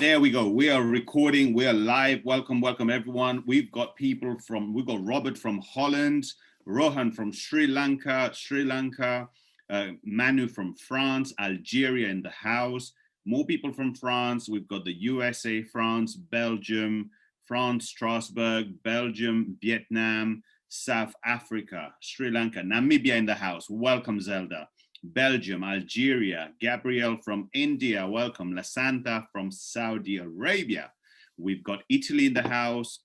There we go. We are recording. We are live. Welcome, welcome everyone. We've got Robert from Holland, Rohan from Sri Lanka, Manu from France, Algeria in the house, more people from France. We've got the USA, France, Belgium, Strasbourg, Belgium, Vietnam, South Africa, Sri Lanka, Namibia in the house. Welcome, Zelda. Belgium, Algeria, Gabriel from India, welcome. Lasantha from Saudi Arabia. We've got Italy in the house,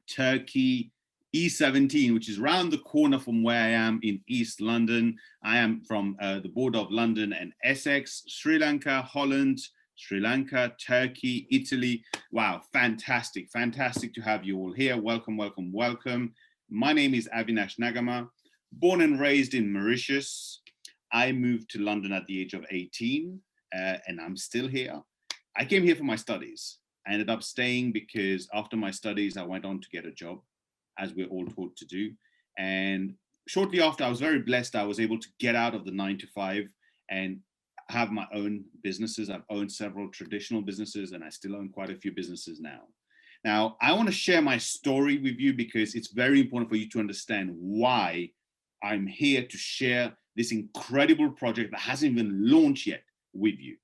Turkey, E17, which is round the corner from where I am in East London. I am from the border of London and Essex, Sri Lanka, Holland, Sri Lanka, Turkey, Italy. Wow, fantastic, fantastic to have you all here. Welcome, welcome, welcome. My name is Avinash Nagama, born and raised in Mauritius. I moved to London at the age of 18, and I'm still here. I came here for my studies. I ended up staying because after my studies, I went on to get a job, as we're all taught to do. And shortly after, I was very blessed. I was able to get out of the 9-to-5 and have my own businesses. I've owned several traditional businesses, and I still own quite a few businesses now. Now, I want to share my story with you because it's very important for you to understand why I'm here to share this incredible project that hasn't even launched yet with you.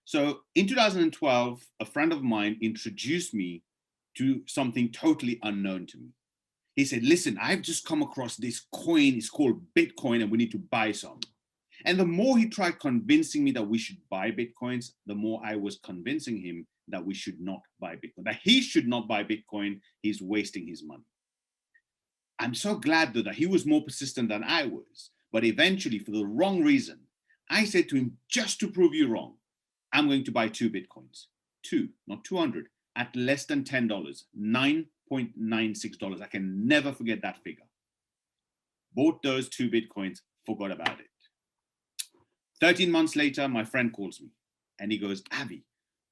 So in 2012, a friend of mine introduced me to something totally unknown to me. He said, listen, I've just come across this coin. It's called Bitcoin and we need to buy some. And the more he tried convincing me that we should buy Bitcoins, the more I was convincing him that we should not buy Bitcoin, that he should not buy Bitcoin. He's wasting his money. I'm so glad though that he was more persistent than I was. But eventually, for the wrong reason, I said to him, just to prove you wrong, I'm going to buy 2 Bitcoins. 2, not 200, at less than $10, $9.96. I can never forget that figure. Bought those 2 Bitcoins, forgot about it. 13 months later, my friend calls me and he goes, Avi,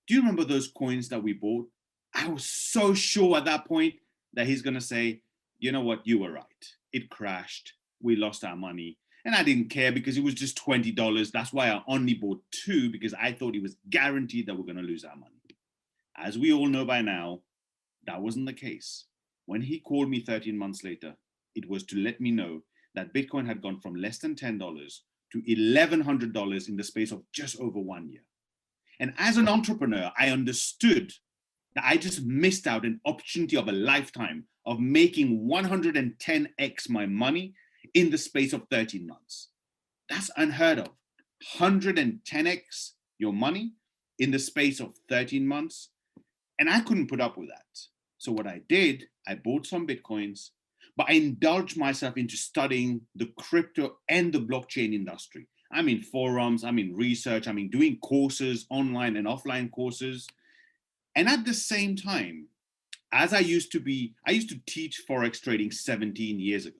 do you remember those coins that we bought? I was so sure at that point that he's going to say, you know what, you were right. It crashed. We lost our money. And I didn't care because it was just $20. That's why I only bought 2 because I thought it was guaranteed that we're going to lose our money. As we all know by now, that wasn't the case. When he called me 13 months later, it was to let me know that Bitcoin had gone from less than $10 to $1,100 in the space of just over 1 year. And as an entrepreneur, I understood that I just missed out an opportunity of a lifetime of making 110x my money in the space of 13 months. That's unheard of. 110x your money in the space of 13 months. And I couldn't put up with that. So what I did, I bought some Bitcoins, but I indulged myself into studying the crypto and the blockchain industry. I'm in forums, I'm in research, I'm in doing courses, online and offline courses. And at the same time, as I used to teach Forex trading 17 years ago.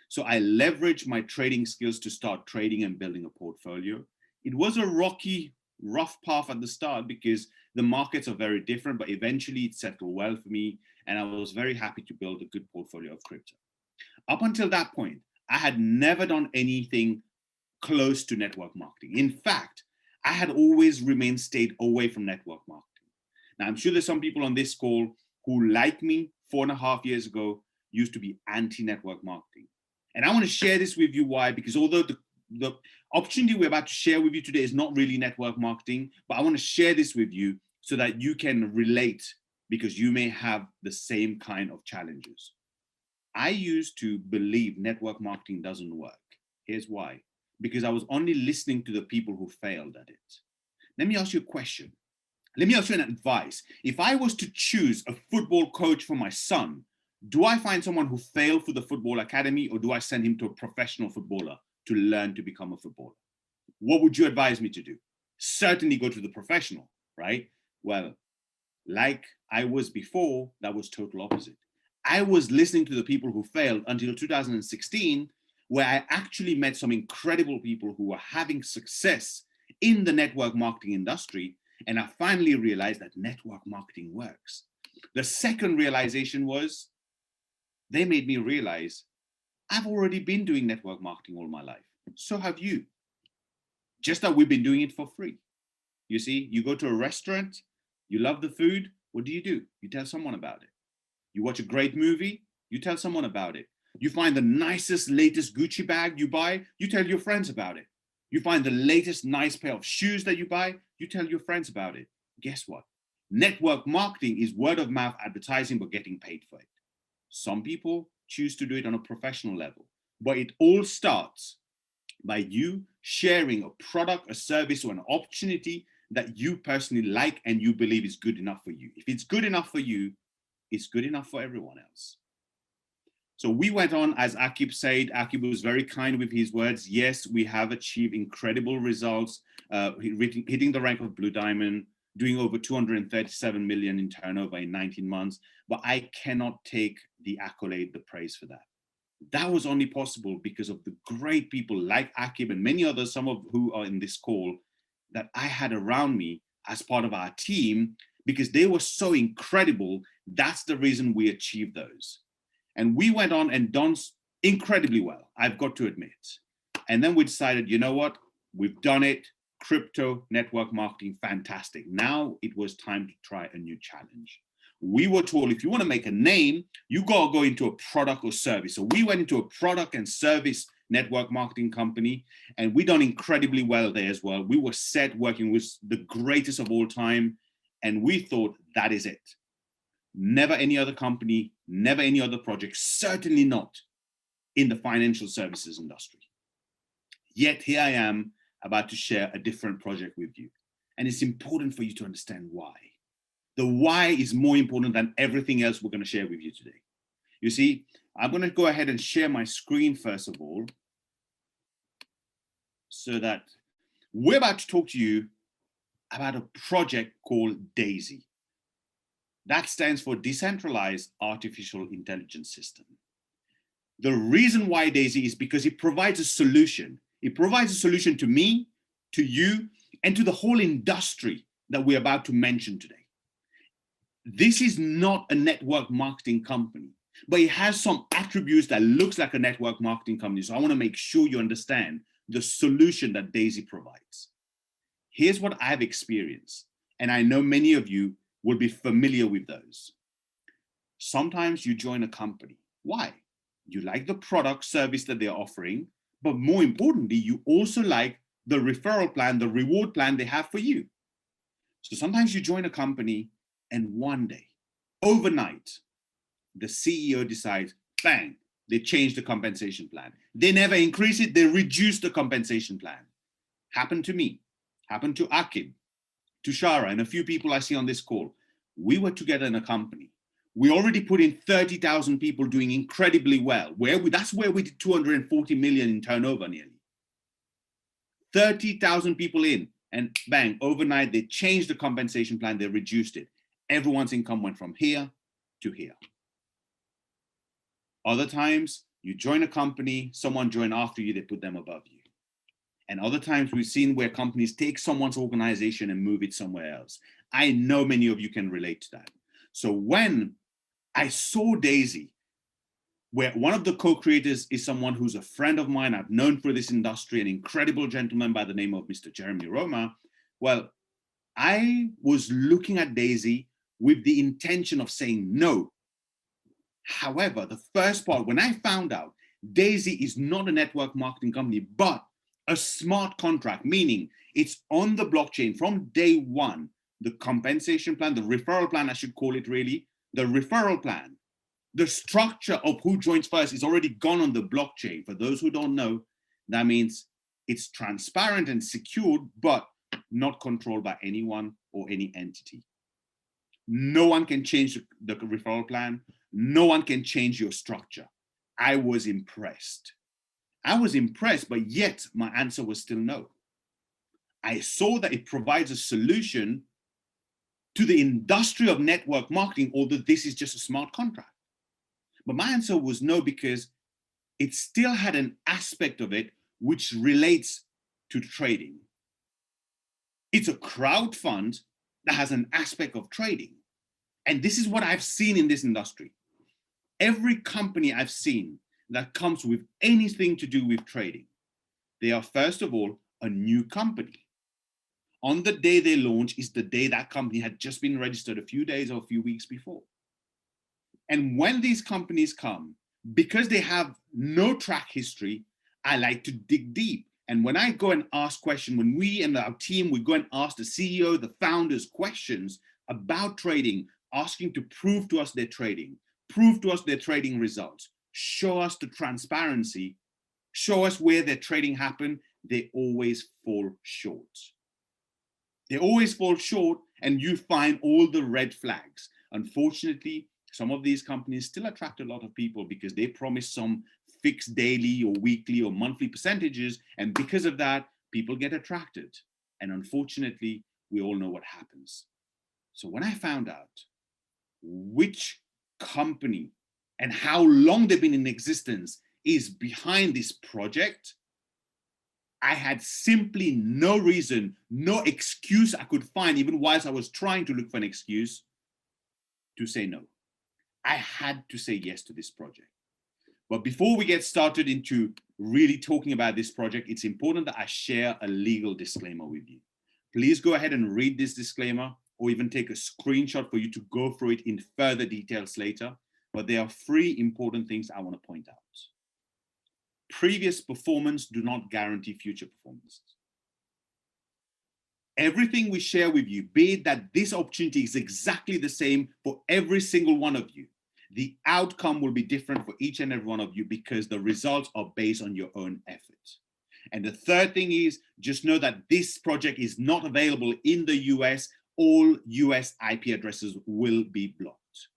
So I leveraged my trading skills to start trading and building a portfolio. It was a rocky, rough path at the start because the markets are very different, but eventually it settled well for me. And I was very happy to build a good portfolio of crypto. Up until that point, I had never done anything close to network marketing. In fact, I had always stayed away from network marketing. Now, I'm sure there's some people on this call who, like me 4.5 years ago, used to be anti-network marketing. And I want to share this with you. Why? Because although the opportunity we're about to share with you today is not really network marketing, but I want to share this with you so that you can relate because you may have the same kind of challenges. I used to believe network marketing doesn't work. Here's why. Because I was only listening to the people who failed at it. Let me ask you a question. Let me ask you an advice. If I was to choose a football coach for my son, do I find someone who failed for the football academy or do I send him to a professional footballer to learn to become a footballer? What would you advise me to do? Certainly go to the professional, right? Well, like I was before, that was total opposite. I was listening to the people who failed until 2016, where I actually met some incredible people who were having success in the network marketing industry. And I finally realized that network marketing works. The second realization was they made me realize I've already been doing network marketing all my life. So have you. Just that we've been doing it for free. You see, you go to a restaurant, You love the food, what do? You tell someone about it. You watch a great movie, you tell someone about it. You find the nicest, latest Gucci bag you buy, you tell your friends about it. You find the latest nice pair of shoes that you buy, you tell your friends about it. Guess what? Network marketing is word of mouth advertising, but getting paid for it. Some people choose to do it on a professional level, but it all starts by you sharing a product, a service, or an opportunity that you personally like and you believe is good enough for you. If it's good enough for you, it's good enough for everyone else. So we went on, as Akib said. Akib was very kind with his words. Yes, we have achieved incredible results, hitting the rank of Blue Diamond, doing over 237 million in turnover in 19 months. But I cannot take the accolade, the praise for that. That was only possible because of the great people like Akib and many others, some of who are in this call, that I had around me as part of our team, because they were so incredible. That's the reason we achieved those. And we went on and done incredibly well, I've got to admit. And then we decided, you know what? We've done it. Crypto network marketing, fantastic. Now it was time to try a new challenge. We were told, if you want to make a name, you got to go into a product or service. So we went into a product and service network marketing company, and we done incredibly well there as well. We were set working with the greatest of all time, and we thought that is it. Never any other company, never any other project, certainly not in the financial services industry. Yet here I am about to share a different project with you. And it's important for you to understand why. The why is more important than everything else we're going to share with you today. You see, I'm going to go ahead and share my screen first of all, so that we're about to talk to you about a project called DAISY. That stands for Decentralized Artificial Intelligence System. The reason why DAISY is because it provides a solution. It provides a solution to me, to you, and to the whole industry that we're about to mention today. This is not a network marketing company, but it has some attributes that looks like a network marketing company. So I want to make sure you understand the solution that DAISY provides. Here's what I've experienced, and I know many of you will be familiar with those. Sometimes you join a company. Why? You like the product, service that they're offering, but more importantly, you also like the referral plan, the reward plan they have for you. So sometimes you join a company and one day, overnight, the CEO decides, bang, they change the compensation plan. They never increase it, they reduce the compensation plan. Happened to me, happened to Akib, to Shara, and a few people I see on this call. We were together in a company. We already put in 30,000 people doing incredibly well. That's where we did 240 million in turnover nearly. 30,000 people in, and bang, overnight they changed the compensation plan, they reduced it. Everyone's income went from here to here. Other times, you join a company, someone joined after you, they put them above you. And other times we've seen where companies take someone's organization and move it somewhere else. I know many of you can relate to that. So when I saw DAISY, where one of the co-creators is someone who's a friend of mine, I've known for this industry, an incredible gentleman by the name of Mr. Jeremy Roma, well, I was looking at DAISY with the intention of saying no. However, the first part, when I found out DAISY is not a network marketing company, but a smart contract, meaning it's on the blockchain from day one. The compensation plan, the referral plan, I should call it really, the referral plan, the structure of who joins first is already gone on the blockchain. For those who don't know, that means it's transparent and secured, but not controlled by anyone or any entity. No one can change the referral plan. No one can change your structure. I was impressed. But yet my answer was still no. I saw that it provides a solution to the industry of network marketing, although this is just a smart contract. But my answer was no, because it still had an aspect of it which relates to trading. It's a crowd fund that has an aspect of trading. And this is what I've seen in this industry. Every company I've seen that comes with anything to do with trading, they are first of all a new company. on the day they launch is the day that company had just been registered a few days or a few weeks before. And when these companies come, because they have no track history, I like to dig deep. And when I go and ask questions, when we and our team, we go and ask the CEO, the founders questions about trading, asking to prove to us their trading, prove to us their trading results, show us the transparency, show us where their trading happened, they always fall short. They always fall short, and you find all the red flags. Unfortunately, some of these companies still attract a lot of people because they promise some fixed daily or weekly or monthly percentages. And because of that, people get attracted. And unfortunately, we all know what happens. So when I found out which company and how long they've been in existence is behind this project, I had simply no reason, no excuse I could find, even whilst I was trying to look for an excuse, to say no. I had to say yes to this project. But before we get started into really talking about this project, it's important that I share a legal disclaimer with you. Please go ahead and read this disclaimer, or even take a screenshot for you to go through it in further details later. But there are three important things I want to point out. Previous performance do not guarantee future performance. Everything we share with you, be it that this opportunity is exactly the same for every single one of you, the outcome will be different for each and every one of you because the results are based on your own effort. And the third thing is, just know that this project is not available in the US. All US IP addresses will be blocked.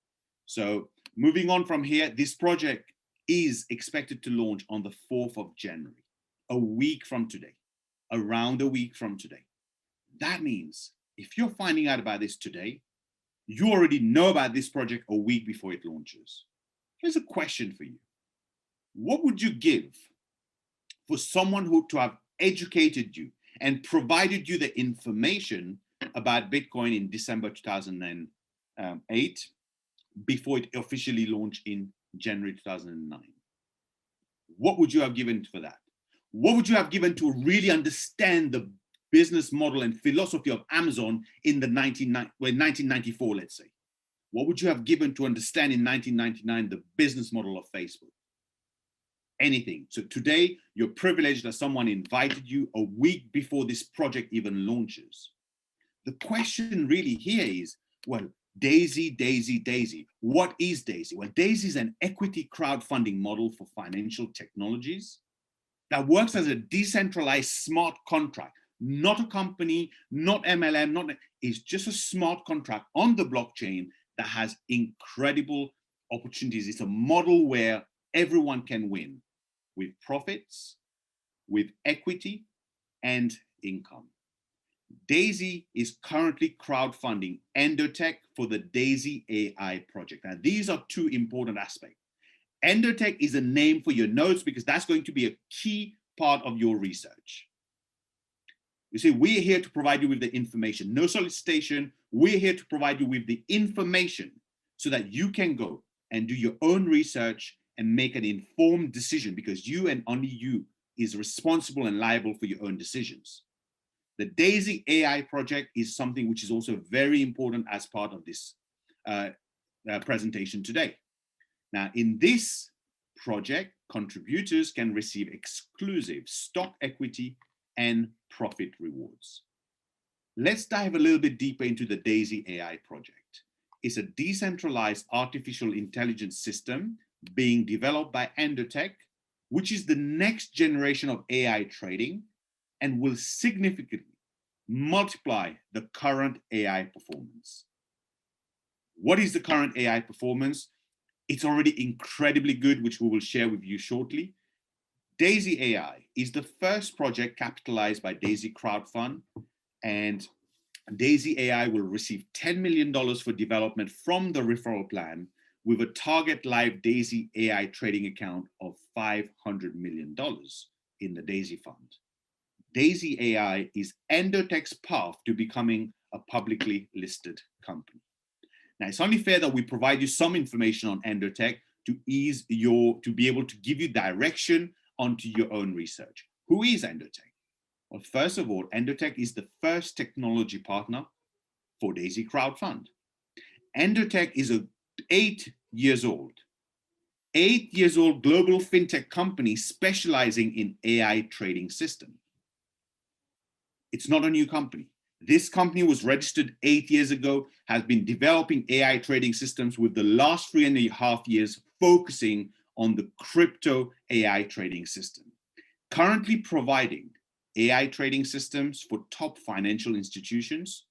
So moving on from here, this project is expected to launch on the 4th of January, a week from today, around a week from today. That means if you're finding out about this today, you already know about this project a week before it launches. Here's a question for you. What would you give for someone who to have educated you and provided you the information about Bitcoin in December 2008 before it officially launched in January 2009? What would you have given for that? What would you have given to really understand the business model and philosophy of Amazon in the 1994, let's say? What would you have given to understand in 1999 the business model of Facebook? Anything. So today, you're privileged that someone invited you a week before this project even launches. The question really here is, well, Daisy, Daisy, Daisy. What is Daisy? Well, Daisy is an equity crowdfunding model for financial technologies that works as a decentralized smart contract. Not a company, not MLM, it's just a smart contract on the blockchain that has incredible opportunities. It's a model where everyone can win with profits, with equity, and income. Daisy is currently crowdfunding Endotech for the Daisy AI project. Now, these are two important aspects. Endotech is a name for your notes because that's going to be a key part of your research. You see, we're here to provide you with the information. No solicitation. We're here to provide you with the information so that you can go and do your own research and make an informed decision, because you and only you is responsible and liable for your own decisions. The Daisy AI project is something which is also very important as part of this presentation today. Now, in this project, contributors can receive exclusive stock equity and profit rewards. Let's dive a little bit deeper into the Daisy AI project. It's a decentralized artificial intelligence system being developed by Endotech, which is the next generation of AI trading and will significantly multiply the current AI performance. What is the current AI performance? It's already incredibly good, which we will share with you shortly. Daisy AI is the first project capitalized by Daisy Crowdfund, and Daisy AI will receive $10 million for development from the referral plan, with a target live Daisy AI trading account of $500 million in the Daisy Fund. Daisy AI is Endotech's path to becoming a publicly listed company. Now, it's only fair that we provide you some information on Endotech to be able to give you direction onto your own research. Who is Endotech? Well, first of all, Endotech is the first technology partner for Daisy Crowdfund. Endotech is 8 years old. 8 years old global fintech company specializing in AI trading system. It's not a new company. This company was registered 8 years ago, has been developing AI trading systems with the last 3.5 years focusing on the crypto AI trading system. Currently providing AI trading systems for top financial institutions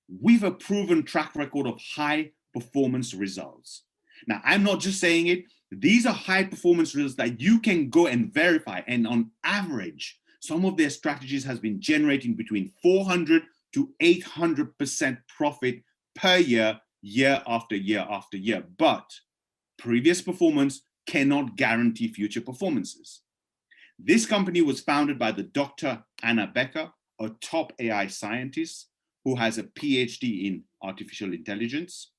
with a proven track record of high performance results. Now, I'm not just saying it. These are high performance results that you can go and verify. And on average, some of their strategies has been generating between 400 to 800% profit per year, year after year after year. But previous performance cannot guarantee future performances. This company was founded by the Dr. Anna Becker, a top AI scientist who has a PhD in artificial intelligence,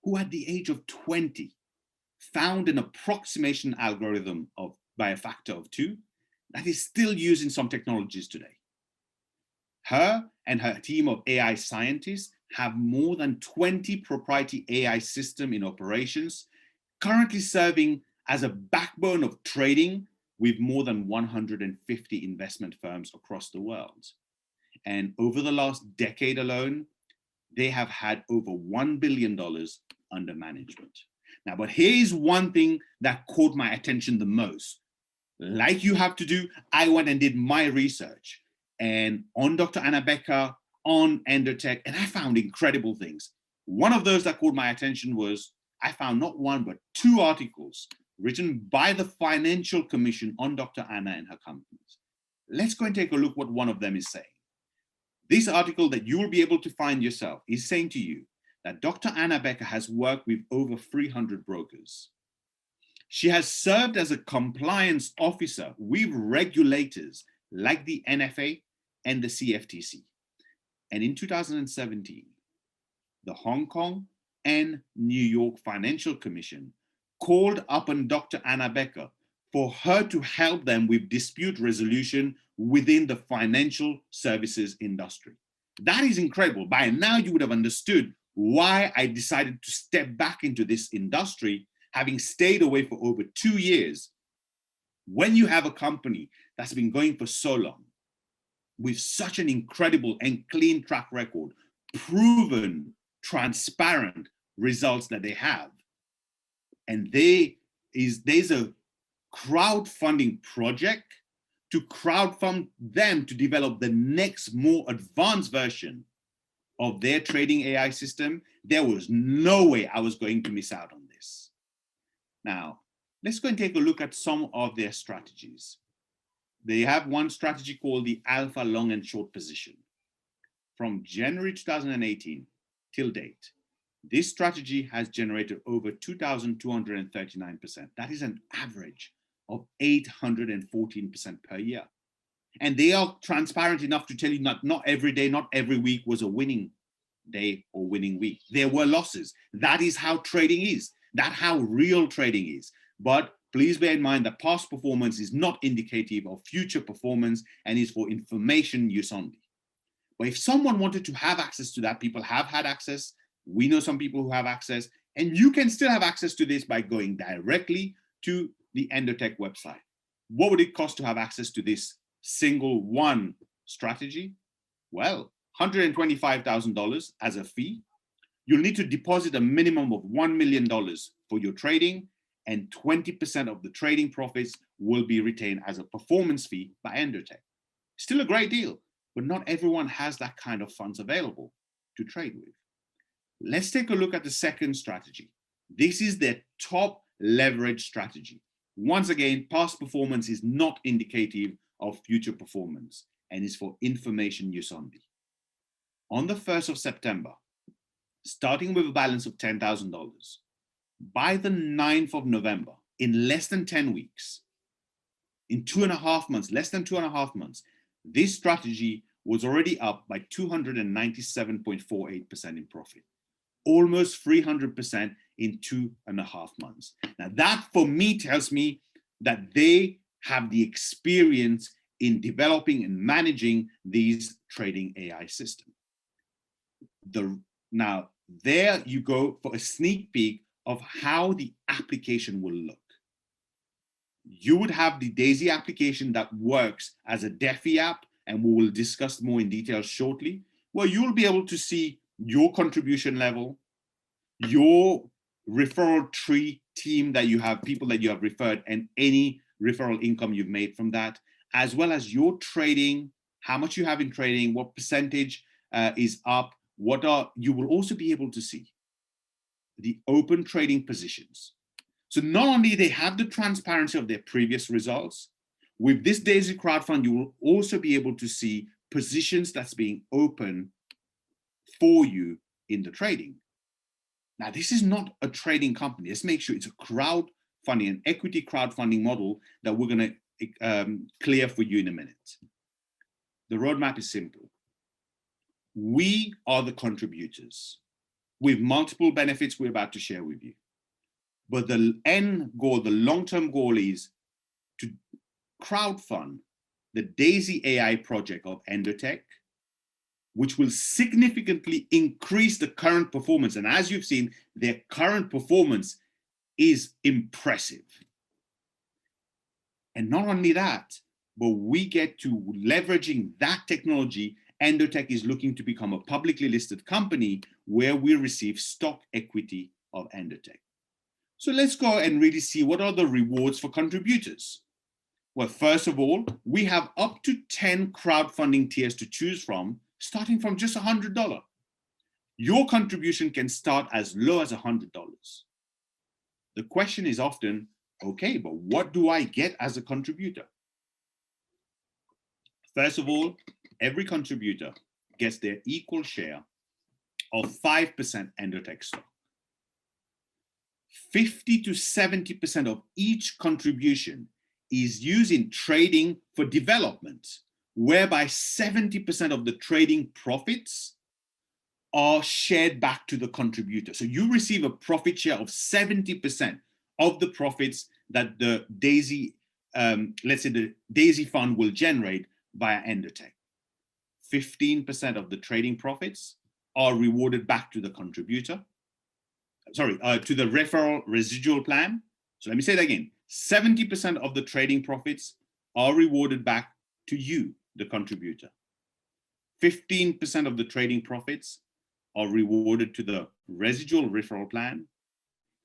who at the age of 20 found an approximation algorithm by a factor of 2 that is still used in some technologies today. Her and her team of AI scientists have more than 20 proprietary AI systems in operations, currently serving as a backbone of trading with more than 150 investment firms across the world. And over the last decade alone, they have had over $1 billion under management. Now, but here is one thing that caught my attention the most. Like you have to do, I went and did my research and on Dr. Anna Becker, on Endotech, and I found incredible things. One of those that caught my attention was I found not one, but 2 articles written by the Financial Commission on Dr. Anna and her companies. Let's go and take a look what one of them is saying. This article that you will be able to find yourself is saying to you that Dr. Anna Becker has worked with over 300 brokers. She has served as a compliance officer with regulators like the NFA and the CFTC. And in 2017, the Hong Kong and New York Financial Commission called upon Dr. Anna Becker for her to help them with dispute resolution within the financial services industry. That is incredible. By now, you would have understood why I decided to step back into this industry, having stayed away for over 2 years. When you have a company that's been going for so long, with such an incredible and clean track record, proven, transparent results that they have, and there's a crowdfunding project to crowdfund them to develop the next more advanced version of their trading AI system, there was no way I was going to miss out on this. Now, let's go and take a look at some of their strategies. They have one strategy called the Alpha Long and Short Position. From January 2018 till date, this strategy has generated over 2,239%. That is an average of 814% per year. And they are transparent enough to tell you not every day, not every week was a winning day or winning week. There were losses. That is how trading is. That's how real trading is. But please bear in mind that past performance is not indicative of future performance and is for information use only. But if someone wanted to have access to that, people have had access. We know some people who have access, and you can still have access to this by going directly to the Endotech website. What would it cost to have access to this single one strategy? Well, $125,000 as a fee. You'll need to deposit a minimum of $1 million for your trading, and 20% of the trading profits will be retained as a performance fee by Endotech. Still a great deal, but not everyone has that kind of funds available to trade with. Let's take a look at the second strategy. This is their top leverage strategy. Once again, past performance is not indicative of future performance and is for information use only. On the 1st of September, starting with a balance of $10,000, by the 9th of November, in less than 10 weeks, in 2.5 months, less than 2.5 months, this strategy was already up by 297.48% in profit, almost 300% in 2.5 months. Now that for me tells me that they have the experience in developing and managing these trading AI systems. Now, there you go for a sneak peek of how the application will look. You would have the DAISY application that works as a DeFi app, and we will discuss more in detail shortly, where you'll be able to see your contribution level, your referral tree team that you have, people that you have referred, and any referral income you've made from that, as well as your trading, how much you have in trading, what percentage is up, you will also be able to see the open trading positions. So not only they have the transparency of their previous results, with this DAISY crowdfund, you will also be able to see positions that's being open for you in the trading. Now, this is not a trading company. Let's make sure it's a crowdfunding, an equity crowdfunding model that we're going to clear for you in a minute. The roadmap is simple. We are the contributors with multiple benefits we're about to share with you. But the end goal, the long-term goal is to crowdfund the DAISY AI project of Endotech, which will significantly increase the current performance. And as you've seen, their current performance is impressive. And not only that, but we get to leveraging that technology. Endotech is looking to become a publicly listed company where we receive stock equity of Endotech. So let's go and really see what are the rewards for contributors. Well, first of all, we have up to 10 crowdfunding tiers to choose from, starting from just $100. Your contribution can start as low as $100. The question is often, okay, but what do I get as a contributor? First of all, every contributor gets their equal share of 5% Endotech stock. 50 to 70% of each contribution is used in trading for development, whereby 70% of the trading profits are shared back to the contributor. So you receive a profit share of 70% of the profits that the DAISY, let's say the DAISY fund will generate via Endotech. 15% of the trading profits are rewarded back to the contributor. To the referral residual plan. So let me say that again. 70% of the trading profits are rewarded back to you, the contributor. 15% of the trading profits are rewarded to the residual referral plan.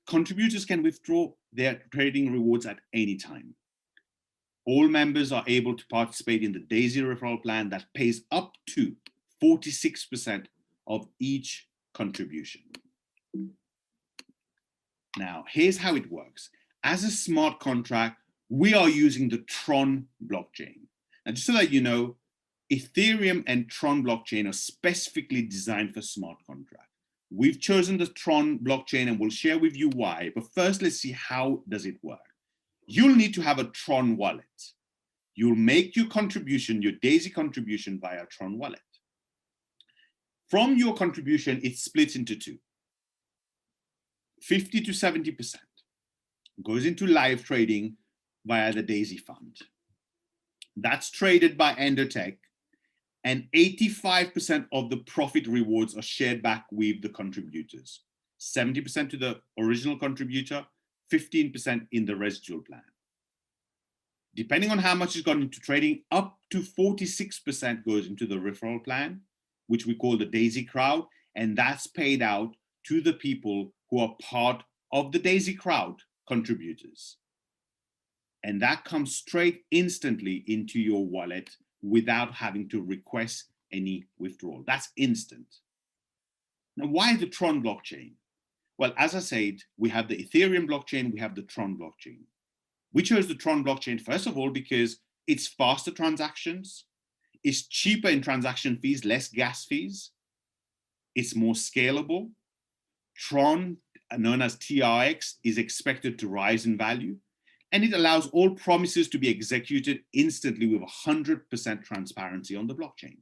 Contributors can withdraw their trading rewards at any time. All members are able to participate in the DAISY referral plan that pays up to 46% of each contribution. Now, here's how it works. As a smart contract, we are using the Tron blockchain. And just so that you know, Ethereum and Tron blockchain are specifically designed for smart contracts. We've chosen the Tron blockchain and we'll share with you why. But first, let's see how does it work. You'll need to have a Tron wallet. You'll make your contribution, your DAISY contribution via Tron wallet. From your contribution, it splits into two. 50 to 70% goes into live trading via the DAISY fund. That's traded by Endotech, and 85% of the profit rewards are shared back with the contributors. 70% to the original contributor, 15% in the residual plan. Depending on how much is gone into trading, up to 46% goes into the referral plan, which we call the DAISY crowd, and that's paid out to the people who are part of the DAISY crowd contributors. And that comes straight instantly into your wallet without having to request any withdrawal. That's instant. Now, why the Tron blockchain? Well, as I said, we have the Ethereum blockchain, we have the Tron blockchain. We chose the Tron blockchain, first of all, because it's faster transactions, it's cheaper in transaction fees, less gas fees, it's more scalable. Tron, known as TRX, is expected to rise in value, and it allows all promises to be executed instantly with 100% transparency on the blockchain,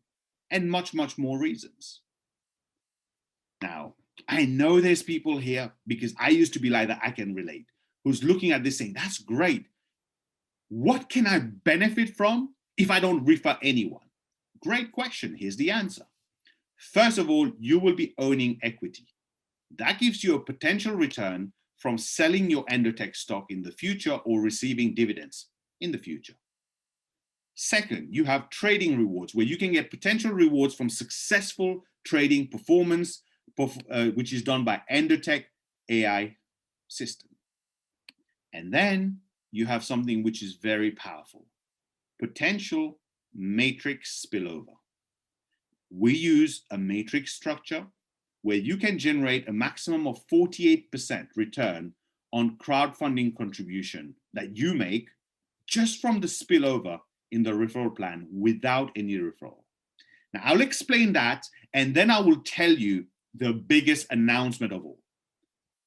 and much, much more reasons. Now, I know there's people here, because I used to be like that, I can relate, who's looking at this saying, that's great. What can I benefit from? if I don't refer anyone? Great question. Here's the answer. First of all, you will be owning equity. That gives you a potential return from selling your Endotech stock in the future or receiving dividends in the future. Second, you have trading rewards where you can get potential rewards from successful trading performance, which is done by Endotech AI system. And then you have something which is very powerful, potential matrix spillover. We use a matrix structure where you can generate a maximum of 48% return on crowdfunding contribution that you make just from the spillover in the referral plan without any referral. Now, I'll explain that, and then I will tell you the biggest announcement of all.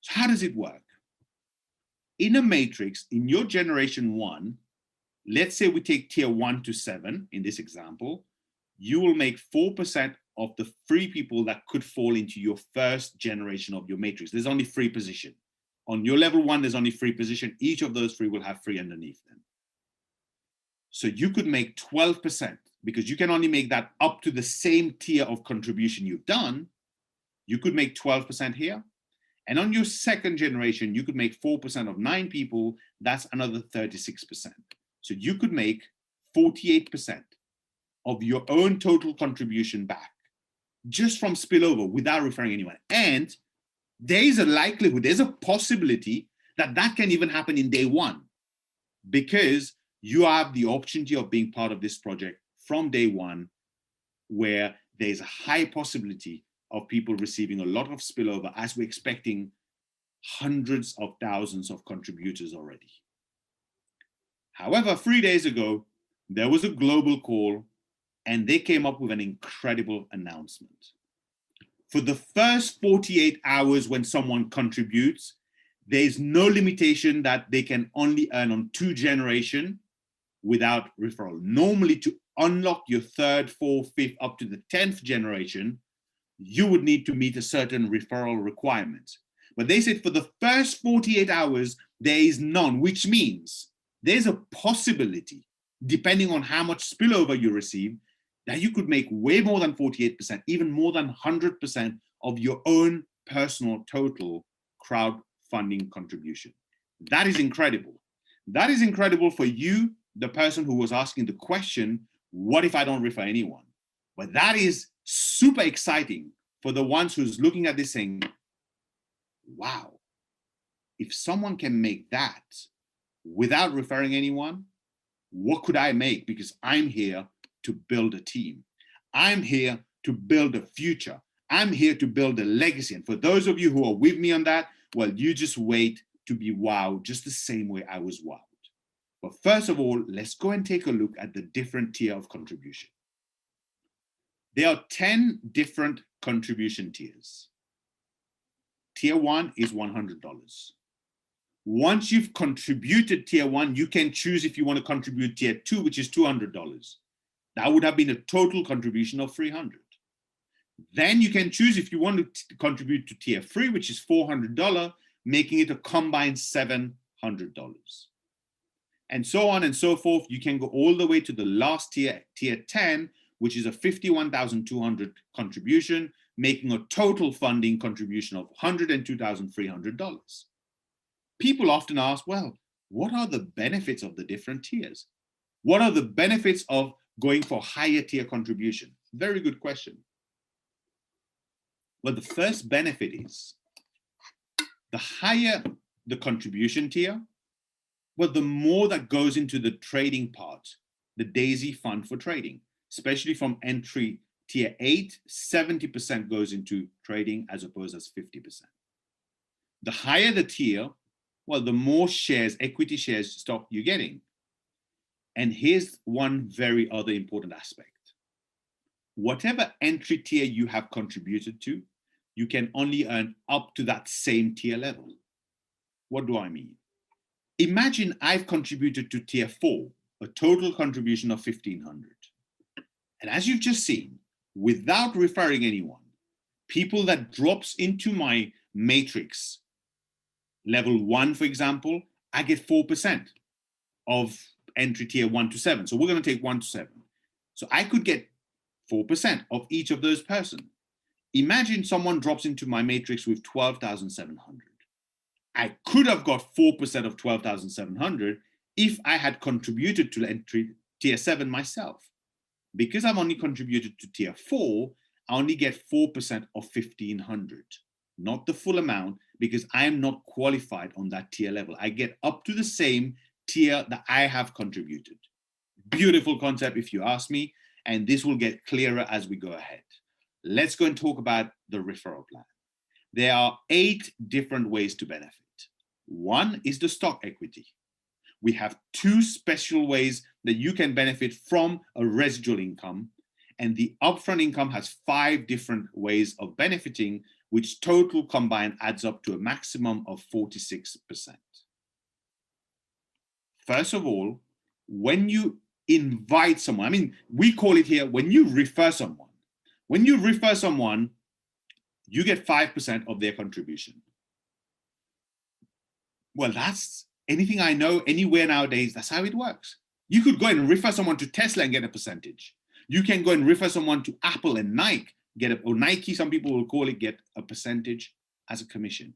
So how does it work? In a matrix, in your generation 1, let's say we take tier 1 to 7 in this example, you will make 4% of the 3 people that could fall into your first generation of your matrix. There's only 3 positions. On your level 1, there's only 3 positions. Each of those 3 will have 3 underneath them. So you could make 12% because you can only make that up to the same tier of contribution you've done. You could make 12% here. And on your second generation, you could make 4% of 9 people. That's another 36%. So you could make 48% of your own total contribution back just from spillover without referring anyone. And there is a likelihood, there's a possibility that that can even happen in day 1 because you have the opportunity of being part of this project from day 1 where there's a high possibility of people receiving a lot of spillover as we're expecting hundreds of thousands of contributors already. However, 3 days ago, there was a global call and they came up with an incredible announcement. For the first 48 hours when someone contributes, there's no limitation that they can only earn on 2 generations without referral. Normally, to unlock your 3rd, 4th, 5th, up to the 10th generation, you would need to meet a certain referral requirement. But they said for the first 48 hours, there is none, which means there's a possibility, depending on how much spillover you receive, that you could make way more than 48%, even more than 100% of your own personal total crowdfunding contribution. That is incredible. That is incredible for you, the person who was asking the question, what if I don't refer anyone? But that is super exciting for the ones who's looking at this saying, wow, if someone can make that without referring anyone, what could I make? Because I'm here to build a team. I'm here to build a future. I'm here to build a legacy. And for those of you who are with me on that, well, you just wait to be wowed just the same way I was wowed. But first of all, let's go and take a look at the different tier of contribution. There are 10 different contribution tiers. Tier 1 is $100. Once you've contributed tier 1, you can choose if you want to contribute tier 2, which is $200. That would have been a total contribution of $300. Then you can choose if you want to contribute to tier 3, which is $400, making it a combined $700. And so on and so forth. You can go all the way to the last tier, tier 10, which is a $51,200 contribution, making a total funding contribution of $102,300. People often ask, well, what are the benefits of the different tiers? What are the benefits of going for higher tier contribution? Very good question. Well, the first benefit is the higher the contribution tier, well, the more that goes into the trading part, the Daisy fund for trading, especially from entry tier 8, 70% goes into trading as opposed as 50%. The higher the tier, well, the more shares, equity shares, stock you're getting. And here's one very other important aspect. Whatever entry tier you have contributed to, you can only earn up to that same tier level. What do I mean? Imagine I've contributed to tier 4, a total contribution of $1,500. And as you've just seen, without referring anyone, people that drops into my matrix, level 1, for example, I get 4% of entry tier 1 to 7. So we're going to take 1 to 7. So I could get 4% of each of those persons. Imagine someone drops into my matrix with 12,700. I could have got 4% of 12,700 if I had contributed to entry tier 7 myself. Because I've only contributed to tier 4, I only get 4% of 1,500, not the full amount, because I am not qualified on that tier level. I get up to the same tier that I have contributed. Beautiful concept if you ask me, and this will get clearer as we go ahead. Let's go and talk about the referral plan. There are 8 different ways to benefit. One is the stock equity. We have 2 special ways that you can benefit from a residual income, and the upfront income has 5 different ways of benefiting, which total combined adds up to a maximum of 46%. First of all, when you invite someone, I mean, we call it here when you refer someone. When you refer someone, you get 5% of their contribution. Well, that's anything I know, anywhere nowadays, that's how it works. You could go and refer someone to Tesla and get a percentage. You can go and refer someone to Apple and Nike, or Nike, some people will call it, get a percentage as a commission.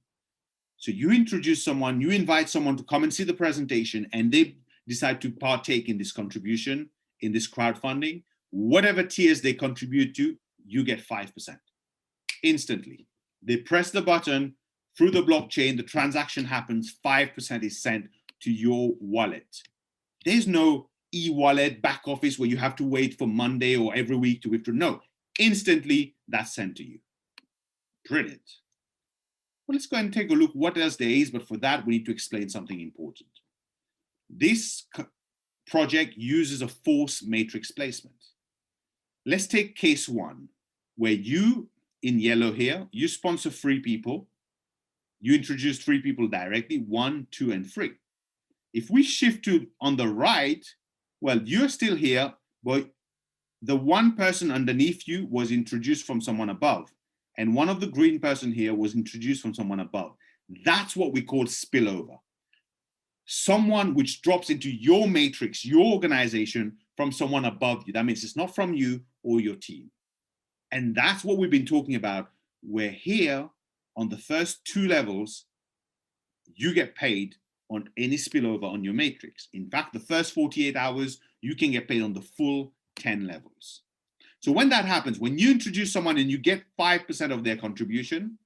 So you introduce someone, you invite someone to come and see the presentation, and they decide to partake in this contribution, in this crowdfunding. Whatever tiers they contribute to, you get 5%. Instantly. They press the button, through the blockchain, the transaction happens, 5% is sent to your wallet. There's no e-wallet back office where you have to wait for Monday or every week to withdraw. No, instantly that's sent to you. Brilliant. Well, let's go and take a look what else there is, but for that we need to explain something important. This project uses a force matrix placement. Let's take case 1, where you, in yellow here, you sponsor 3 people. You introduce 3 people directly, 1, 2, and 3. If we shift to on the right, well, you're still here, but the one person underneath you was introduced from someone above. And one of the green person here was introduced from someone above. That's what we call spillover. Someone which drops into your matrix, your organization, from someone above you. That means it's not from you or your team. And that's what we've been talking about. We're here on the first 2 levels, you get paid on any spillover on your matrix. In fact, the first 48 hours, you can get paid on the full 10 levels. So when that happens, when you introduce someone and you get 5% of their contribution,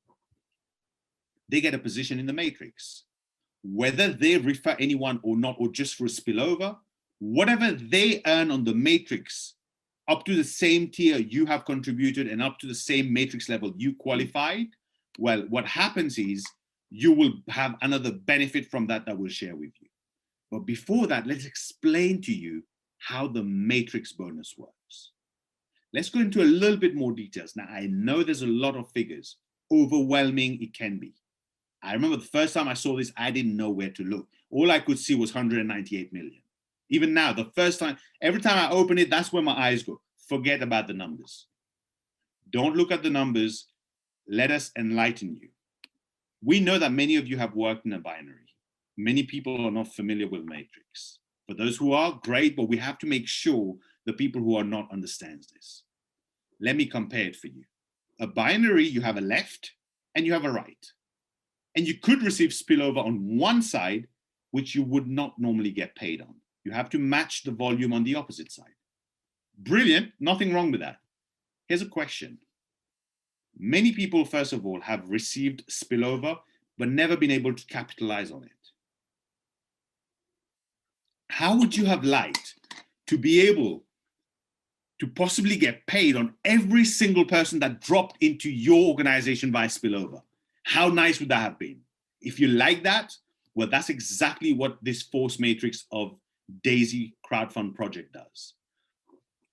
they get a position in the matrix. Whether they refer anyone or not, or just for a spillover, whatever they earn on the matrix, up to the same tier you have contributed and up to the same matrix level you qualified, well, what happens is you will have another benefit from that we'll share with you. But before that, let's explain to you how the matrix bonus works. Let's go into a little bit more details. Now, I know there's a lot of figures, overwhelming it can be. I remember the first time I saw this, I didn't know where to look. All I could see was 198 million. Even now, the first time, every time I open it, that's where my eyes go. Forget about the numbers. Don't look at the numbers. Let us enlighten you. We know that many of you have worked in a binary. Many people are not familiar with matrix. For those who are, great, but we have to make sure the people who are not understands this. Let me compare it for you. A binary, you have a left and you have a right. And you could receive spillover on one side, which you would not normally get paid on. You have to match the volume on the opposite side. Brilliant, nothing wrong with that. Here's a question. Many people, first of all, have received spillover, but never been able to capitalize on it. How would you have liked to be able to possibly get paid on every single person that dropped into your organization via spillover? How nice would that have been? If you like that, well, that's exactly what this force matrix of Daisy crowdfund project does.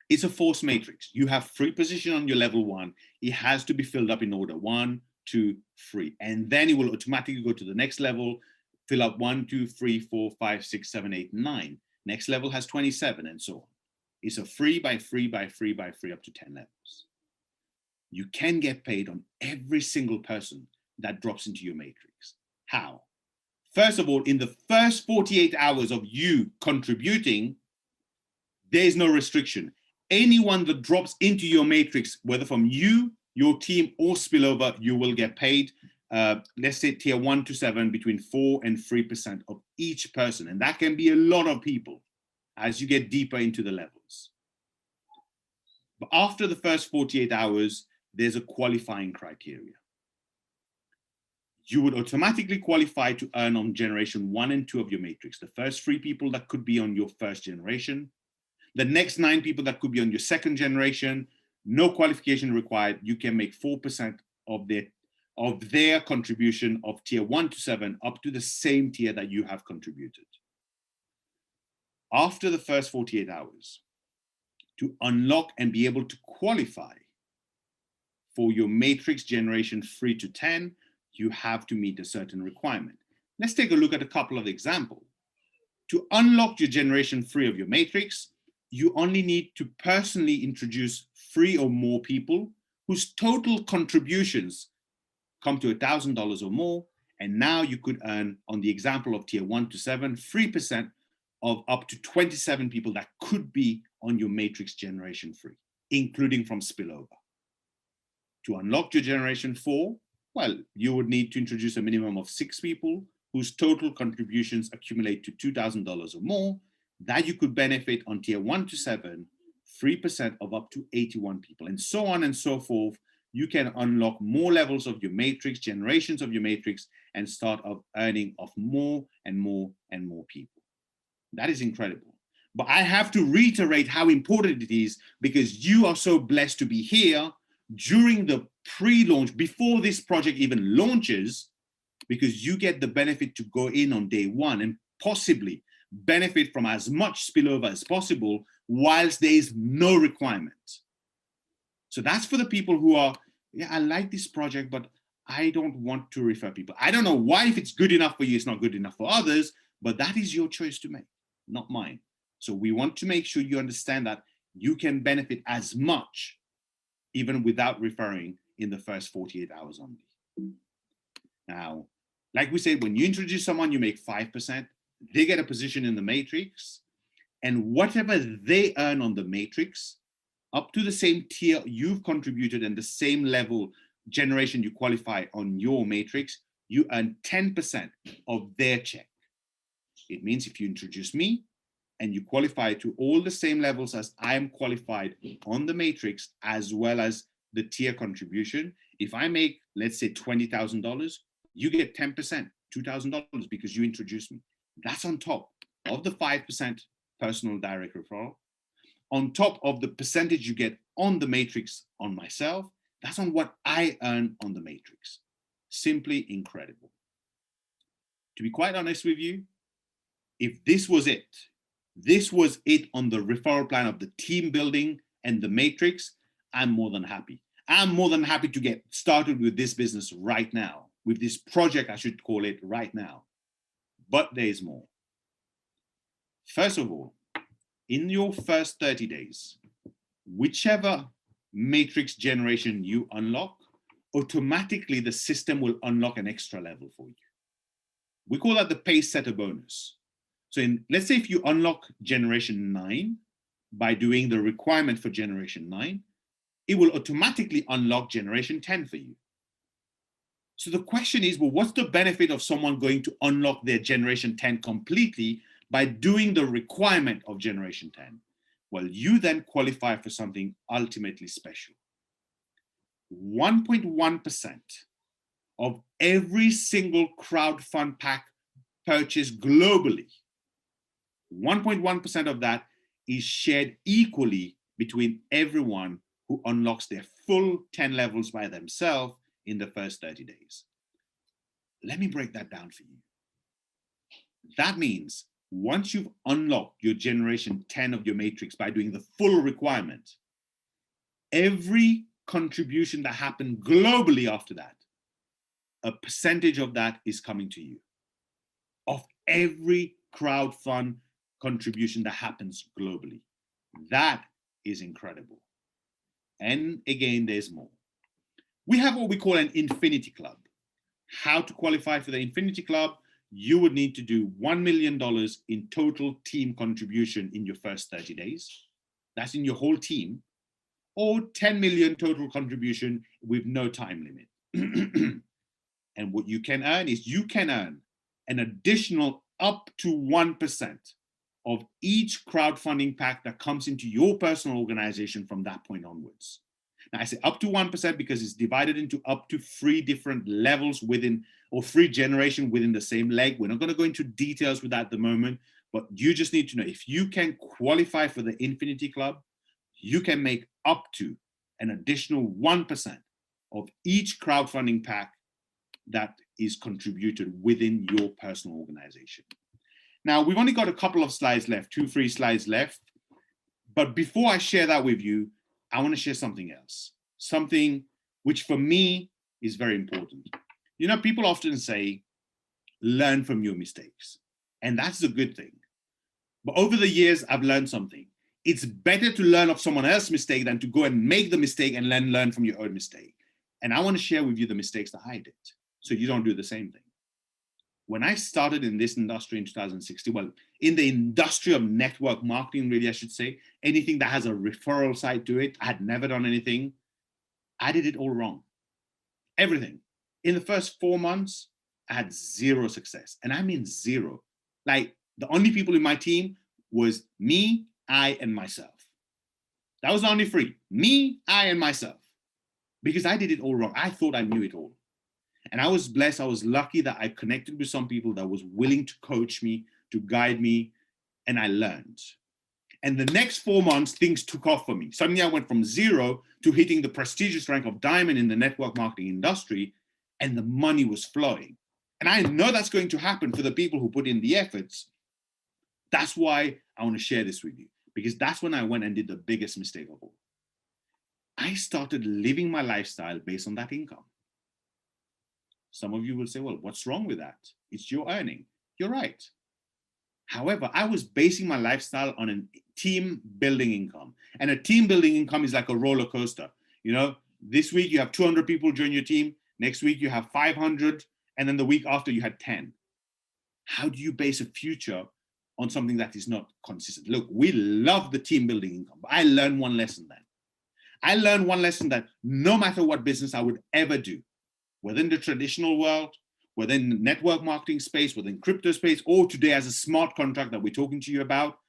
It's a force matrix. You have 3 positions on your level 1. It has to be filled up in order 1, 2, 3. And then it will automatically go to the next level, fill up 1, 2, 3, 4, 5, 6, 7, 8, 9. Next level has 27 and so on. It's a 3 by 3 by 3 by 3 up to 10 levels. You can get paid on every single person that drops into your matrix. How? First of all, in the first 48 hours of you contributing, There is no restriction. Anyone that drops into your matrix, whether from you, your team, or spillover, you will get paid. Let's say tier 1 to 7, between 4 and 3% of each person. And that can be a lot of people as you get deeper into the levels. But after the first 48 hours, there's a qualifying criteria. You would automatically qualify to earn on generation 1 and 2 of your matrix. The first 3 people that could be on your first generation. The next 9 people that could be on your second generation. No qualification required. You can make 4% of their contribution of tier 1 to 7 up to the same tier that you have contributed. After the first 48 hours, to unlock and be able to qualify for your matrix generation 3 to 10, you have to meet a certain requirement. Let's take a look at a couple of examples. To unlock your generation 3 of your matrix, you only need to personally introduce 3 or more people whose total contributions come to $1,000 or more. And now you could earn, on the example of tier 1 to 7, 3% of up to 27 people that could be on your matrix generation 3, including from spillover. To unlock your generation 4, well, you would need to introduce a minimum of 6 people whose total contributions accumulate to $2,000 or more, that you could benefit on tier 1 to 7, 3% of up to 81 people, and so on and so forth. You can unlock more levels of your matrix, generations of your matrix, and start earning of more and more and more people. That is incredible. But I have to reiterate how important it is, because you are so blessed to be here during the pre-launch, before this project even launches, because you get the benefit to go in on day 1 and possibly benefit from as much spillover as possible whilst there is no requirement. So that's for the people who are, yeah, I like this project, but I don't want to refer people. I don't know why, if it's good enough for you, it's not good enough for others, but that is your choice to make, not mine. So we want to make sure you understand that you can benefit as much even without referring in the first 48 hours only. Now, like we said, when you introduce someone, you make 5%, they get a position in the matrix, and whatever they earn on the matrix, up to the same tier you've contributed and the same level generation you qualify on your matrix, you earn 10% of their check. It means if you introduce me and you qualify to all the same levels as I am qualified on the matrix, as well as the tier contribution, if I make, let's say, $20,000, you get 10%, $2,000, because you introduced me. That's on top of the 5% personal direct referral, on top of the percentage you get on the matrix on myself. That's on what I earn on the matrix. Simply incredible. To be quite honest with you, if this was it on the referral plan of the team building and the matrix, I'm more than happy. I'm more than happy to get started with this business right now, with this project, I should call it, right now. But there's more. First of all, in your first 30 days, whichever matrix generation you unlock, automatically the system will unlock an extra level for you. We call that the pace setter bonus. So let's say if you unlock generation 9 by doing the requirement for generation 9, it will automatically unlock generation 10 for you. So the question is, well, what's the benefit of someone going to unlock their generation 10 completely by doing the requirement of generation 10? Well, you then qualify for something ultimately special. 1.1% of every single crowdfund pack purchased globally, 1.1% of that is shared equally between everyone who unlocks their full 10 levels by themselves in the first 30 days. Let me break that down for you. That means once you've unlocked your generation 10 of your matrix by doing the full requirement, every contribution that happened globally after that, a percentage of that is coming to you. Of every crowdfund contribution that happens globally. That is incredible. And again, there's more. We have what we call an Infinity Club. How to qualify for the Infinity Club? you would need to do $1 million in total team contribution in your first 30 days. That's in your whole team. Or 10 million total contribution with no time limit. And what you can earn is you can earn an additional up to 1% of each crowdfunding pack that comes into your personal organization from that point onwards. Now, I say up to 1% because it's divided into up to 3 different levels within, or 3 generations within the same leg. We're not going to go into details with that at the moment, but you just need to know if you can qualify for the Infinity Club, you can make up to an additional 1% of each crowdfunding pack that is contributed within your personal organization. Now, we've only got a couple of slides left, 2-3 slides left. But before I share that with you, I want to share something else, something which for me is very important. You know, people often say, learn from your mistakes. And that's a good thing. But over the years, I've learned something. It's better to learn of someone else's mistake than to go and make the mistake and then learn from your own mistake. And I want to share with you the mistakes that I did, so you don't do the same thing. When I started in this industry in 2016, well, in the industry of network marketing, really, I should say, anything that has a referral side to it, I had never done anything. I did it all wrong. Everything. In the first 4 months, I had 0 success. And I mean 0. Like, the only people in my team was me, I, and myself. That was the only 3. Me, I, and myself. Because I did it all wrong. I thought I knew it all. And I was blessed, I was lucky that I connected with some people that was willing to coach me, to guide me, and I learned. And the next 4 months, things took off for me. Suddenly I went from 0 to hitting the prestigious rank of diamond in the network marketing industry, and the money was flowing. And I know that's going to happen for the people who put in the efforts. That's why I want to share this with you, because that's when I went and did the biggest mistake of all. I started living my lifestyle based on that income. Some of you will say, well, what's wrong with that? It's your earning. You're right. However, I was basing my lifestyle on a team building income. And a team building income is like a roller coaster. You know, this week you have 200 people join your team. Next week you have 500. And then the week after you had 10. How do you base a future on something that is not consistent? Look, we love the team building income. But I learned one lesson then. I learned one lesson that no matter what business I would ever do, within the traditional world, within the network marketing space, within crypto space, or today as a smart contract that we're talking to you about,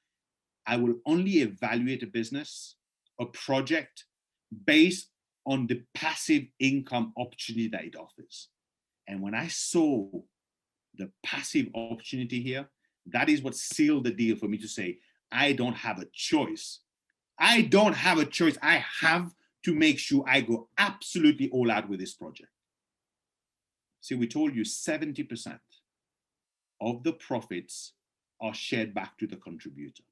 I will only evaluate a business, a project, based on the passive income opportunity that it offers. And when I saw the passive opportunity here, that is what sealed the deal for me to say, I don't have a choice. I don't have a choice. I have to make sure I go absolutely all out with this project. See, we told you 70% of the profits are shared back to the contributor.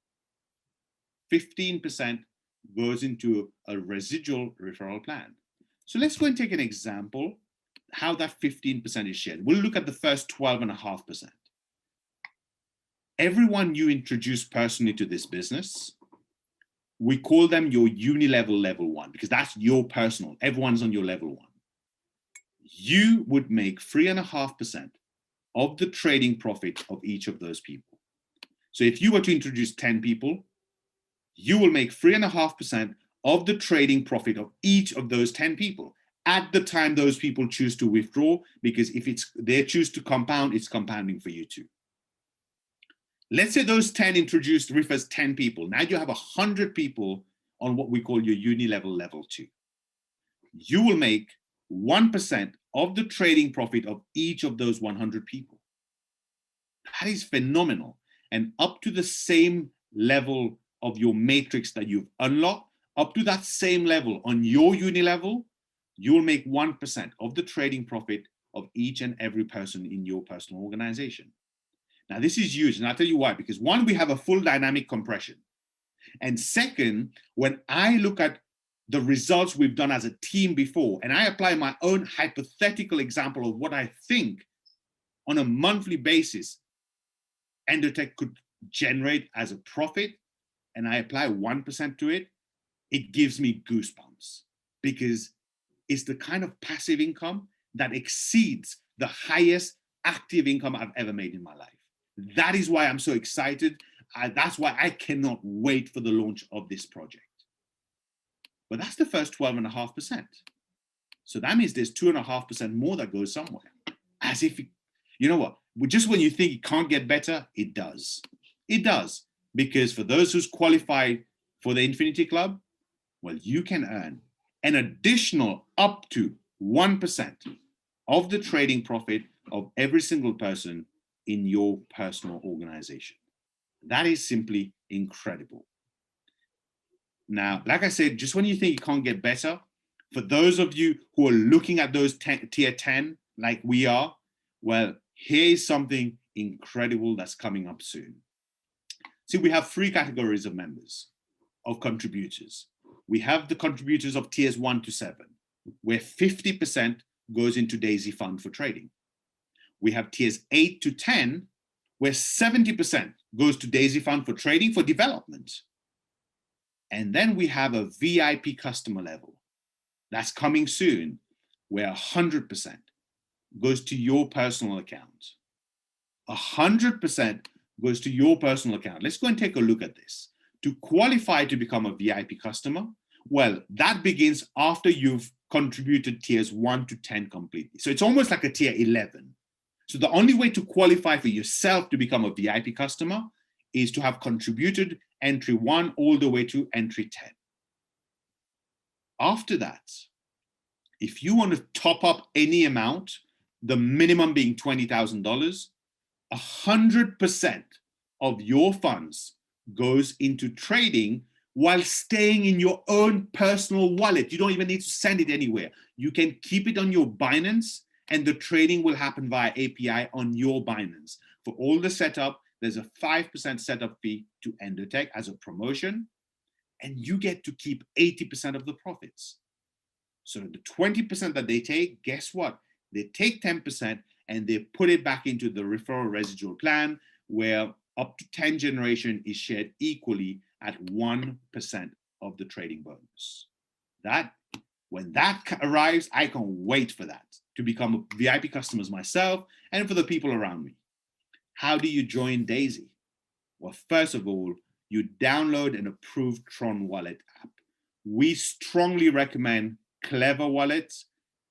15% goes into a residual referral plan. So let's go and take an example how that 15% is shared. We'll look at the first 12.5%. Everyone you introduce personally to this business, we call them your uni-level level 1, because that's your personal. Everyone's on your level 1. You would make 3.5% of the trading profit of each of those people. So if you were to introduce 10 people, you will make 3.5% of the trading profit of each of those 10 people at the time those people choose to withdraw, because if they choose to compound, it's compounding for you too. Let's say those 10 introduced refers 10 people. Now you have 100 people on what we call your uni-level level 2. You will make 1% of the trading profit of each of those 100 people. That is phenomenal. And up to the same level of your matrix that you've unlocked, up to that same level on your uni level, you will make 1% of the trading profit of each and every person in your personal organization. Now, this is huge, and I'll tell you why. Because one, we have a full dynamic compression. And second, when I look at the results we've done as a team before, and I apply my own hypothetical example of what I think on a monthly basis Endotech could generate as a profit, and I apply 1% to it, it gives me goosebumps, because it's the kind of passive income that exceeds the highest active income I've ever made in my life. That is why I'm so excited. That's why I cannot wait for the launch of this project. But that's the first 12.5%. So that means there's 2.5% more that goes somewhere. As if, you know what, just when you think it can't get better, it does. It does. Because for those who's qualified for the Infinity Club, well, you can earn an additional up to 1% of the trading profit of every single person in your personal organization. That is simply incredible. Now, like I said, just when you think it can't get better, for those of you who are looking at those tier 10 like we are, well, here's something incredible that's coming up soon. See, we have 3 categories of members, of contributors. We have the contributors of tiers 1 to 7, where 50% goes into Daisy Fund for trading. We have tiers 8 to 10, where 70% goes to Daisy Fund for trading for development. And then we have a VIP customer level that's coming soon, where 100% goes to your personal account. 100% goes to your personal account. Let's go and take a look at this. To qualify to become a VIP customer, well, that begins after you've contributed tiers 1 to 10 completely. So it's almost like a tier 11. So the only way to qualify for yourself to become a VIP customer is to have contributed entry 1 all the way to entry 10. After that, if you want to top up any amount, the minimum being $20,000, 100% of your funds goes into trading while staying in your own personal wallet. You don't even need to send it anywhere. You can keep it on your Binance and the trading will happen via API on your Binance. For all the setup, there's a 5% setup fee to Endotech as a promotion, and you get to keep 80% of the profits. So the 20% that they take, guess what? They take 10% and they put it back into the referral residual plan, where up to 10 generation is shared equally at 1% of the trading bonus. When that arrives, I can't wait for that, to become VIP customers myself and for the people around me. How do you join Daisy? Well, first of all, you download an approved Tron Wallet app. We strongly recommend Clever Wallet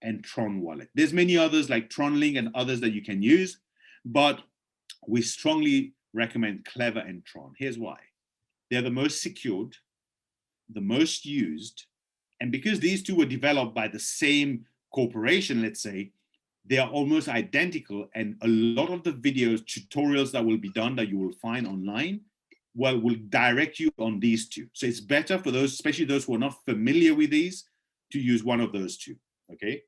and Tron Wallet. There's many others like TronLink and others that you can use, but we strongly recommend Clever and Tron. Here's why. They're the most secured, the most used, and because these two were developed by the same corporation, let's say, they are almost identical, and a lot of the videos, tutorials that will be done that you will find online, well, will direct you on these two. So it's better for those, especially those who are not familiar with these, to use one of those two, okay?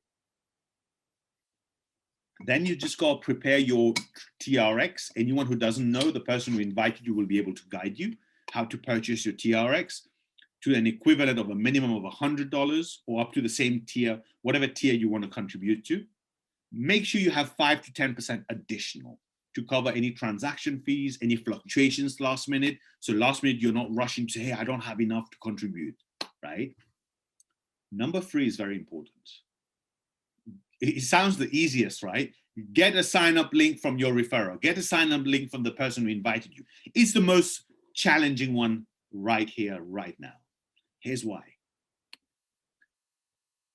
Then you just got to prepare your TRX. Anyone who doesn't know, the person who invited you will be able to guide you how to purchase your TRX to an equivalent of a minimum of $100 or up to the same tier, whatever tier you want to contribute to. Make sure you have 5 to 10% additional to cover any transaction fees, any fluctuations last minute. So last minute, you're not rushing to say, hey, I don't have enough to contribute, right? Number 3 is very important. It sounds the easiest, right? Get a sign-up link from your referrer. Get a sign-up link from the person who invited you. It's the most challenging one right here, right now. Here's why.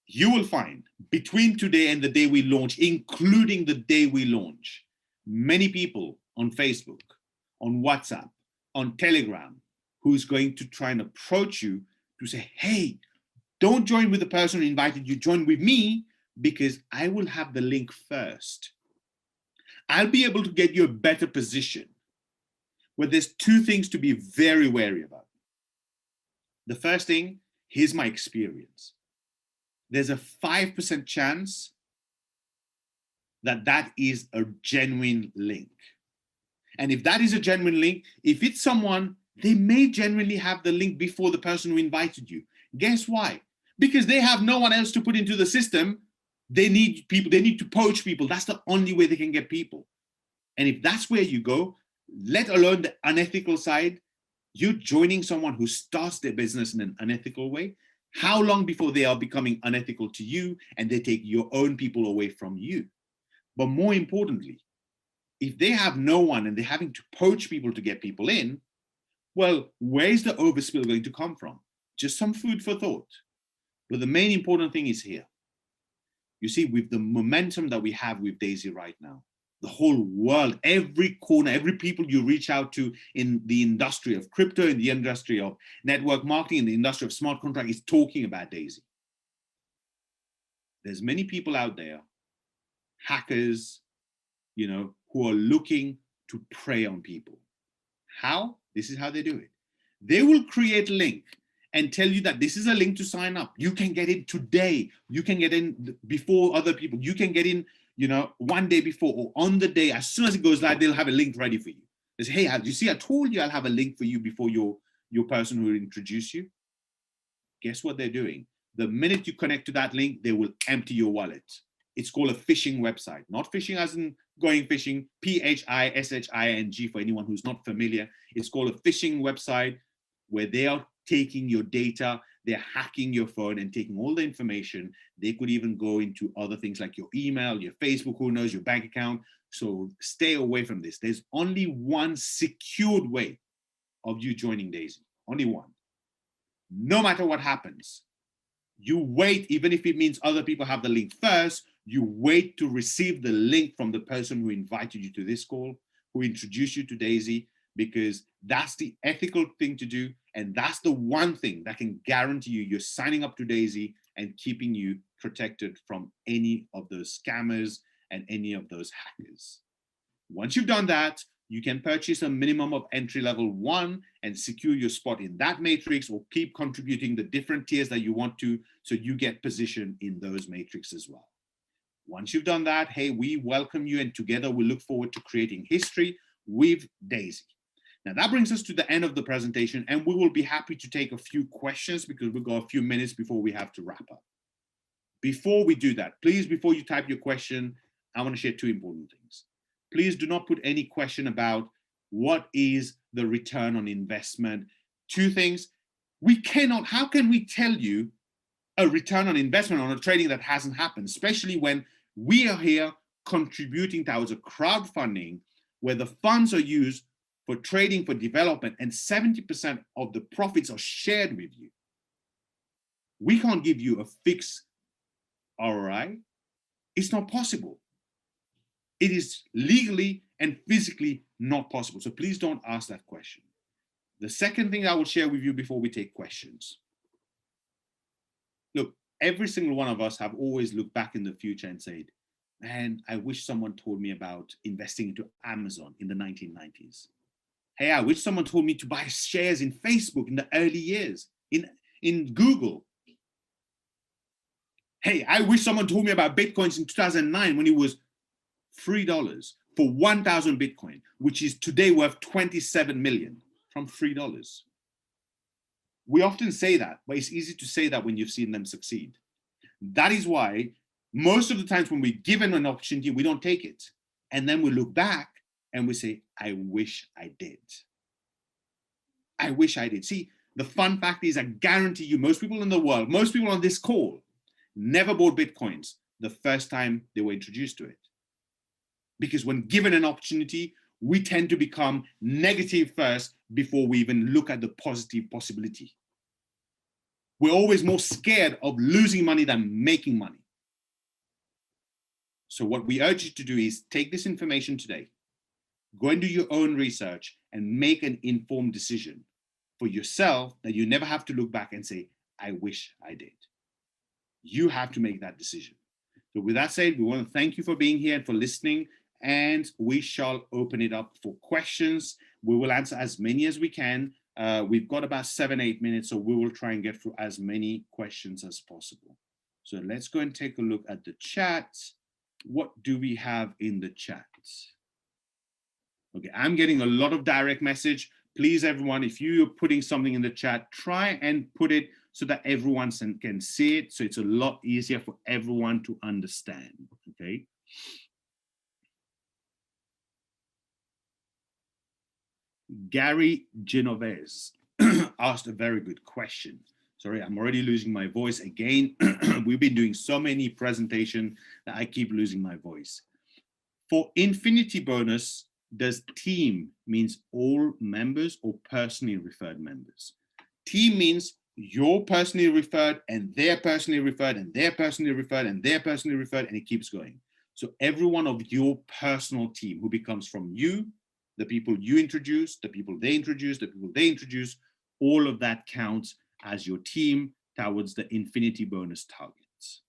You will find between today and the day we launch, including the day we launch, many people on Facebook, on WhatsApp, on Telegram, who's going to try and approach you to say, hey, don't join with the person who invited you, join with me, because I will have the link first. I'll be able to get you a better position. Well, there's 2 things to be very wary about. The first thing, here's my experience. There's a 5% chance that that is a genuine link. And if that is a genuine link, if it's someone, they may genuinely have the link before the person who invited you. Guess why? Because they have no one else to put into the system. They need people, they need to poach people. That's the only way they can get people. And if that's where you go, let alone the unethical side, you're joining someone who starts their business in an unethical way. How long before they are becoming unethical to you and they take your own people away from you? But more importantly, If they have no one and they're having to poach people to get people in, well, where's the overspill going to come from? Just some food for thought. But the main important thing is here. You see, with the momentum that we have with Daisy right now, the whole world, every corner, every people you reach out to in the industry of crypto, in the industry of network marketing, in the industry of smart contract is talking about Daisy. There's many people out there, hackers, who are looking to prey on people. How? This is how they do it. They will create a link and tell you that this is a link to sign up. You can get in today. You can get in before other people. You can get in, one day before or on the day. As soon as it goes live, they'll have a link ready for you. They say, hey, you see, I told you I'll have a link for you before your person who will introduce you. Guess what they're doing? The minute you connect to that link, they will empty your wallet. It's called a phishing website. Not phishing as in going fishing, phishing for anyone who's not familiar. It's called a phishing website where they are taking your data, they're hacking your phone and taking all the information. They could even go into other things like your email, your Facebook, who knows, your bank account. So stay away from this. There's only one secured way of you joining Daisy, only one. No matter what happens, you wait, even if it means other people have the link first, you wait to receive the link from the person who invited you to this call, who introduced you to Daisy, because that's the ethical thing to do. And that's the one thing that can guarantee you're signing up to Daisy and keeping you protected from any of those scammers and any of those hackers. Once you've done that, you can purchase a minimum of entry level 1 and secure your spot in that matrix, or keep contributing the different tiers that you want to, so you get position in those matrix as well. Once you've done that, hey, we welcome you, and together we look forward to creating history with Daisy. Now that brings us to the end of the presentation, and we will be happy to take a few questions because we've got a few minutes before we have to wrap up. Before we do that, please, before you type your question, I want to share two important things. Please do not put any question about what is the return on investment. Two things. How can we tell you a return on investment on a trading that hasn't happened, especially when we are here contributing towards a crowdfunding where the funds are used for trading, for development, and 70% of the profits are shared with you. We can't give you a fixed ROI. It's not possible. It is legally and physically not possible. So please don't ask that question. The second thing I will share with you before we take questions. Look, every single one of us have always looked back in the future and said, man, I wish someone told me about investing into Amazon in the 1990s. Hey, I wish someone told me to buy shares in Facebook in the early years, in Google. Hey, I wish someone told me about Bitcoins in 2009 when it was $3 for 1,000 Bitcoin, which is today worth 27 million from $3. We often say that, but it's easy to say that when you've seen them succeed. That is why most of the times when we're given an opportunity, we don't take it. And then we look back and we say, I wish I did. I wish I did. See, the fun fact is, I guarantee you, most people in the world, most people on this call, never bought Bitcoins the first time they were introduced to it. Because when given an opportunity, we tend to become negative first before we even look at the positive possibility. We're always more scared of losing money than making money. So what we urge you to do is take this information today, go and do your own research and make an informed decision for yourself that you never have to look back and say, I wish I did. You have to make that decision. So with that said, we want to thank you for being here and for listening, and we shall open it up for questions. We will answer as many as we can. We've got about 7-8 minutes, so we will try and get through as many questions as possible. So let's go and take a look at the chat. What do we have in the chat? Okay, I'm getting a lot of direct message. Please, everyone, if you're putting something in the chat, try and put it so that everyone can see it, so it's a lot easier for everyone to understand, okay? Gary Genovese asked a very good question. Sorry, I'm already losing my voice again. We've been doing so many presentations that I keep losing my voice. For infinity bonus, does team means all members or personally referred members? Team means you're personally referred and they're personally referred and they're personally referred and they're personally referred, and it keeps going. So every one of your personal team who becomes from you, the people you introduce, the people they introduce, the people they introduce, all of that counts as your team towards the infinity bonus targets.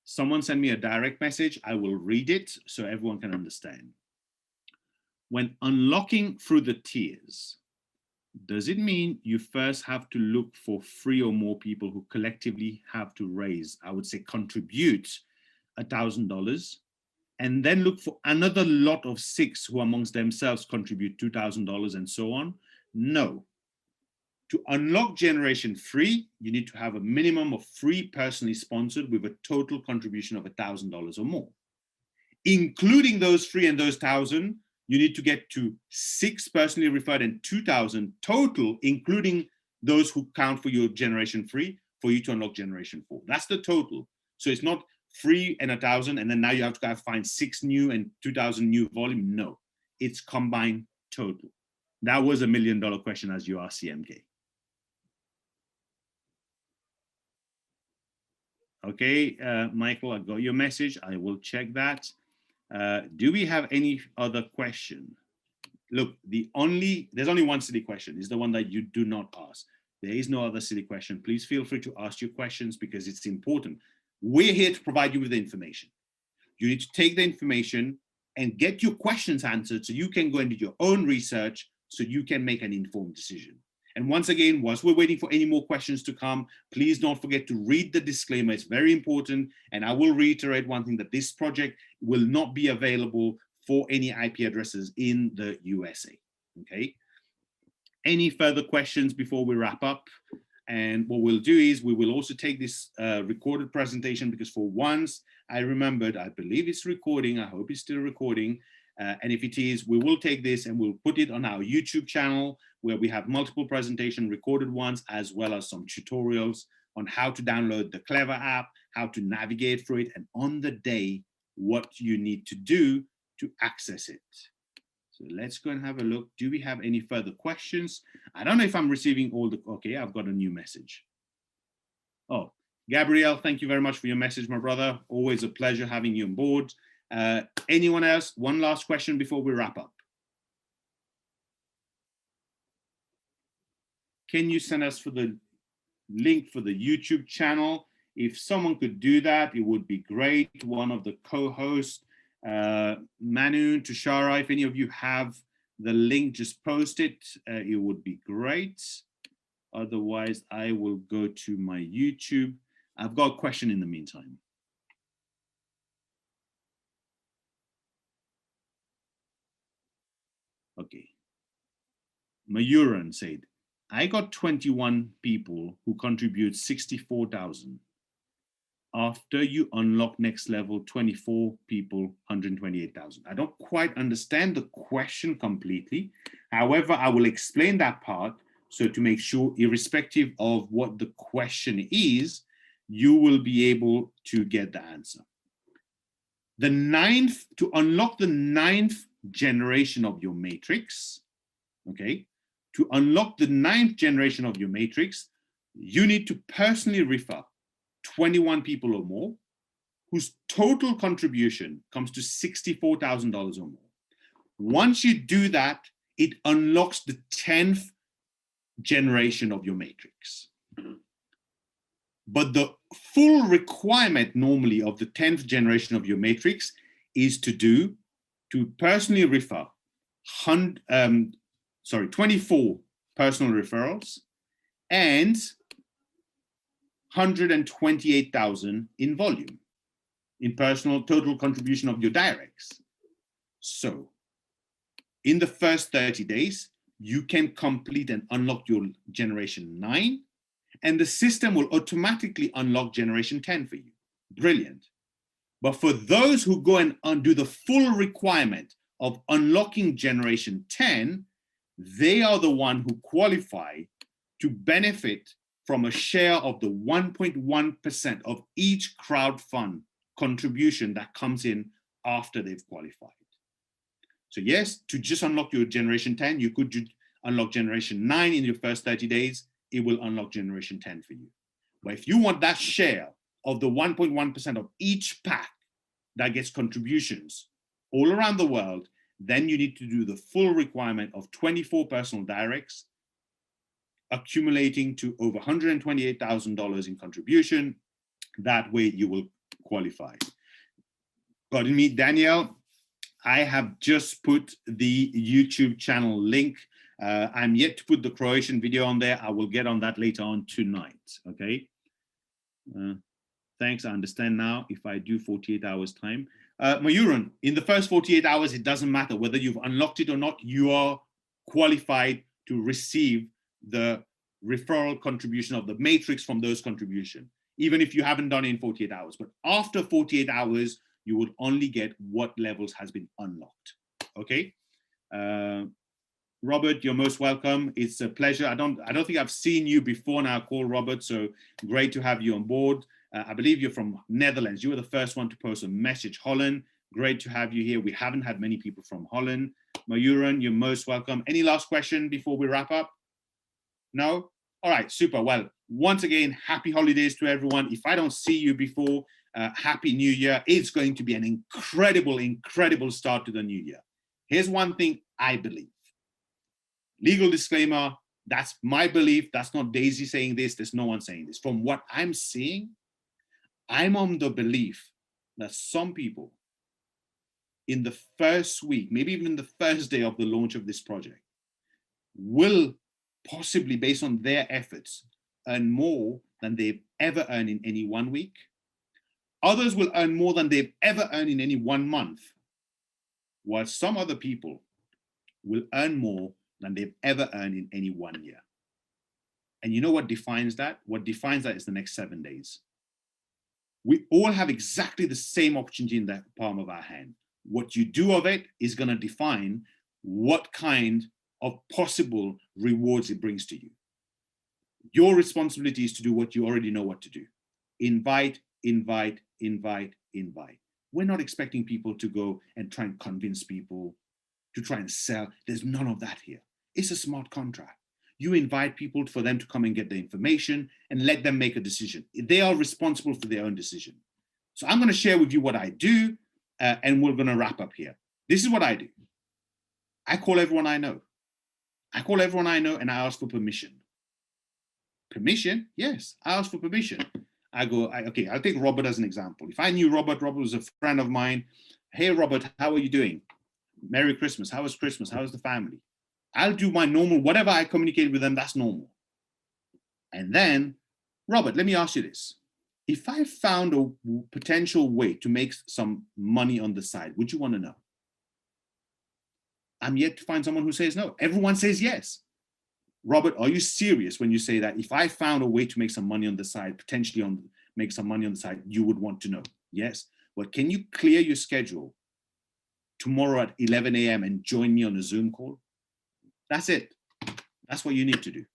Someone send me a direct message. I will read it so everyone can understand. When unlocking through the tiers, does it mean you first have to look for 3 or more people who collectively have to raise, I would say contribute $1,000, and then look for another lot of 6 who amongst themselves contribute $2,000 and so on? No. To unlock generation 3, you need to have a minimum of 3 personally sponsored with a total contribution of $1,000 or more. Including those 3 and those 1,000, you need to get to 6 personally referred and 2,000 total, including those who count for your generation 3 for you to unlock generation 4. That's the total. So it's not 3 and 1,000, and then now you have to find 6 new and 2,000 new volume. No, it's combined total. That was $1 million question as you are, CMK. Okay, Michael, I got your message. I will check that. Do we have any other question? Look, there's only one silly question. It's the one that you do not ask. There is no other silly question. Please feel free to ask your questions because it's important. We're here to provide you with the information. You need to take the information and get your questions answered so you can go and do your own research so you can make an informed decision. And once again, whilst we're waiting for any more questions to come, please don't forget to read the disclaimer. It's very important. And I will reiterate one thing, that this project will not be available for any IP addresses in the USA, okay? Any further questions before we wrap up? And what we'll do is we will also take this recorded presentation, because for once I remembered, I believe it's recording. I hope it's still recording. And if it is, we will take this and we'll put it on our YouTube channel, where we have multiple presentation recorded ones, as well as some tutorials on how to download the Clever app, how to navigate through it, and on the day, what you need to do to access it. So let's go and have a look. Do we have any further questions? I don't know if I'm receiving all the, okay, I've got a new message. Oh, Gabriel, thank you very much for your message, my brother. Always a pleasure having you on board. Anyone else? One last question before we wrap up. Can you send us for the link for the YouTube channel? If someone could do that, it would be great. One of the co-hosts, Manu, Tushara, if any of you have the link, just post it. It would be great. Otherwise, I will go to my YouTube. I've got a question in the meantime. Okay. Mayuran said, I got 21 people who contribute 64,000. After you unlock next level, 24 people, 128,000. I don't quite understand the question completely. However, I will explain that part. So to make sure, irrespective of what the question is, you will be able to get the answer. To unlock the 9th generation of your matrix, okay? To unlock the 9th generation of your matrix, you need to personally refer 21 people or more whose total contribution comes to $64,000 or more. Once you do that, it unlocks the 10th generation of your matrix. But the full requirement normally of the 10th generation of your matrix is to personally refer 24 personal referrals and 128,000 in volume, in personal total contribution of your directs. So in the first 30 days, you can complete and unlock your generation 9, and the system will automatically unlock generation 10 for you. Brilliant. But for those who go and undo the full requirement of unlocking generation 10, they are the one who qualify to benefit from a share of the 1.1% of each crowdfund contribution that comes in after they've qualified. So yes, to just unlock your generation 10, you could unlock generation 9 in your first 30 days. It will unlock generation 10 for you. But if you want that share of the 1.1% of each pack that gets contributions all around the world, then you need to do the full requirement of 24 personal directs, accumulating to over $128,000 in contribution. That way you will qualify. Pardon me, Danielle, I have just put the YouTube channel link. I'm yet to put the Croatian video on there. I will get on that later on tonight, okay? Thanks, I understand now if I do 48 hours time. Mayuran, in the first 48 hours, it doesn't matter whether you've unlocked it or not, you are qualified to receive the referral contribution of the matrix from those contributions, even if you haven't done it in 48 hours. But after 48 hours, you will only get what levels has been unlocked, okay? Robert, you're most welcome. It's a pleasure. I don't think I've seen you before on our call, Robert, so great to have you on board. I believe you're from Netherlands. You were the first one to post a message, Holland. Great to have you here. We haven't had many people from Holland. Mayuran, you're most welcome. Any last question before we wrap up? No? All right, super. Well, once again, happy holidays to everyone. If I don't see you before, happy New Year. It's going to be an incredible, incredible start to the new year. Here's one thing I believe. Legal disclaimer, that's my belief. That's not Daisy saying this. There's no one saying this. From what I'm seeing, I'm on the belief that some people in the first week, maybe even the first day of the launch of this project, will possibly, based on their efforts, earn more than they've ever earned in any 1 week. Others will earn more than they've ever earned in any 1 month, while some other people will earn more than they've ever earned in any 1 year. And you know what defines that? What defines that is the next 7 days. We all have exactly the same opportunity in the palm of our hand. What you do of it is going to define what kind of possible rewards it brings to you. Your responsibility is to do what you already know what to do. Invite, invite, invite, invite. We're not expecting people to go and try and convince people to try and sell. There's none of that here. It's a smart contract. You invite people for them to come and get the information and let them make a decision. They are responsible for their own decision. So I'm going to share with you what I do, and we're going to wrap up here. This is what I do. I call everyone I know. I call everyone I know and I ask for permission. Permission? Yes, I ask for permission. I go, okay, I'll take Robert as an example. If I knew Robert was a friend of mine. Hey, Robert, how are you doing? Merry Christmas. How was Christmas? How was the family? I'll do my normal, whatever I communicate with them, that's normal. And then, Robert, let me ask you this. If I found a potential way to make some money on the side, would you want to know? I'm yet to find someone who says no. Everyone says yes. Robert, are you serious when you say that if I found a way to make some money on the side, potentially make some money on the side, you would want to know? Yes. Well, can you clear your schedule tomorrow at 11 a.m. and join me on a Zoom call? That's it. That's what you need to do.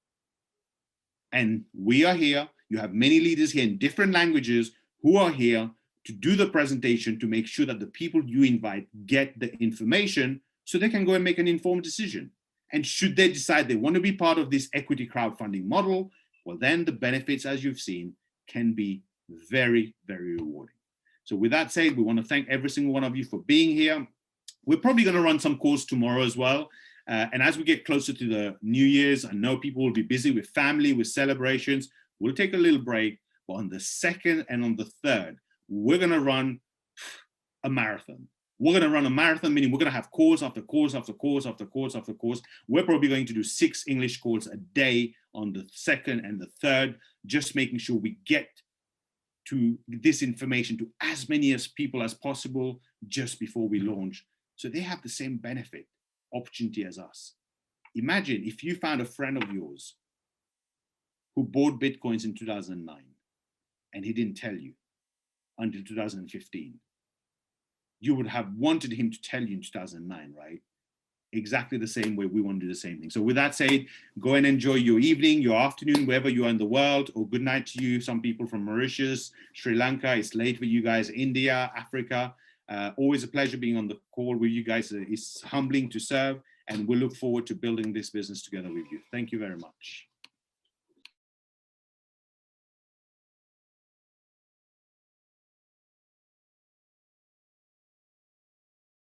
And we are here. You have many leaders here in different languages who are here to do the presentation to make sure that the people you invite get the information so they can go and make an informed decision. And should they decide they want to be part of this equity crowdfunding model, well, then the benefits, as you've seen, can be very, very rewarding. So with that said, we want to thank every single one of you for being here. We're probably going to run some calls tomorrow as well. And as we get closer to the New Year's, I know people will be busy with family, with celebrations. We'll take a little break. But on the 2nd and on the 3rd, we're going to run a marathon. We're going to run a marathon, meaning we're going to have calls after calls after calls after calls after calls. We're probably going to do 6 English calls a day on the 2nd and the 3rd, just making sure we get to this information to as many people as possible just before we launch, so they have the same benefit opportunity as us. Imagine if you found a friend of yours who bought Bitcoins in 2009 and he didn't tell you until 2015. You would have wanted him to tell you in 2009, right? exactly the same way. We want to do the same thing. So with that said, go and enjoy your evening, your afternoon, wherever you are in the world, or good night to you. Some people from Mauritius, Sri Lanka, it's late for you guys, India, Africa. Always a pleasure being on the call with you guys. It's humbling to serve, and we look forward to building this business together with you. Thank you very much.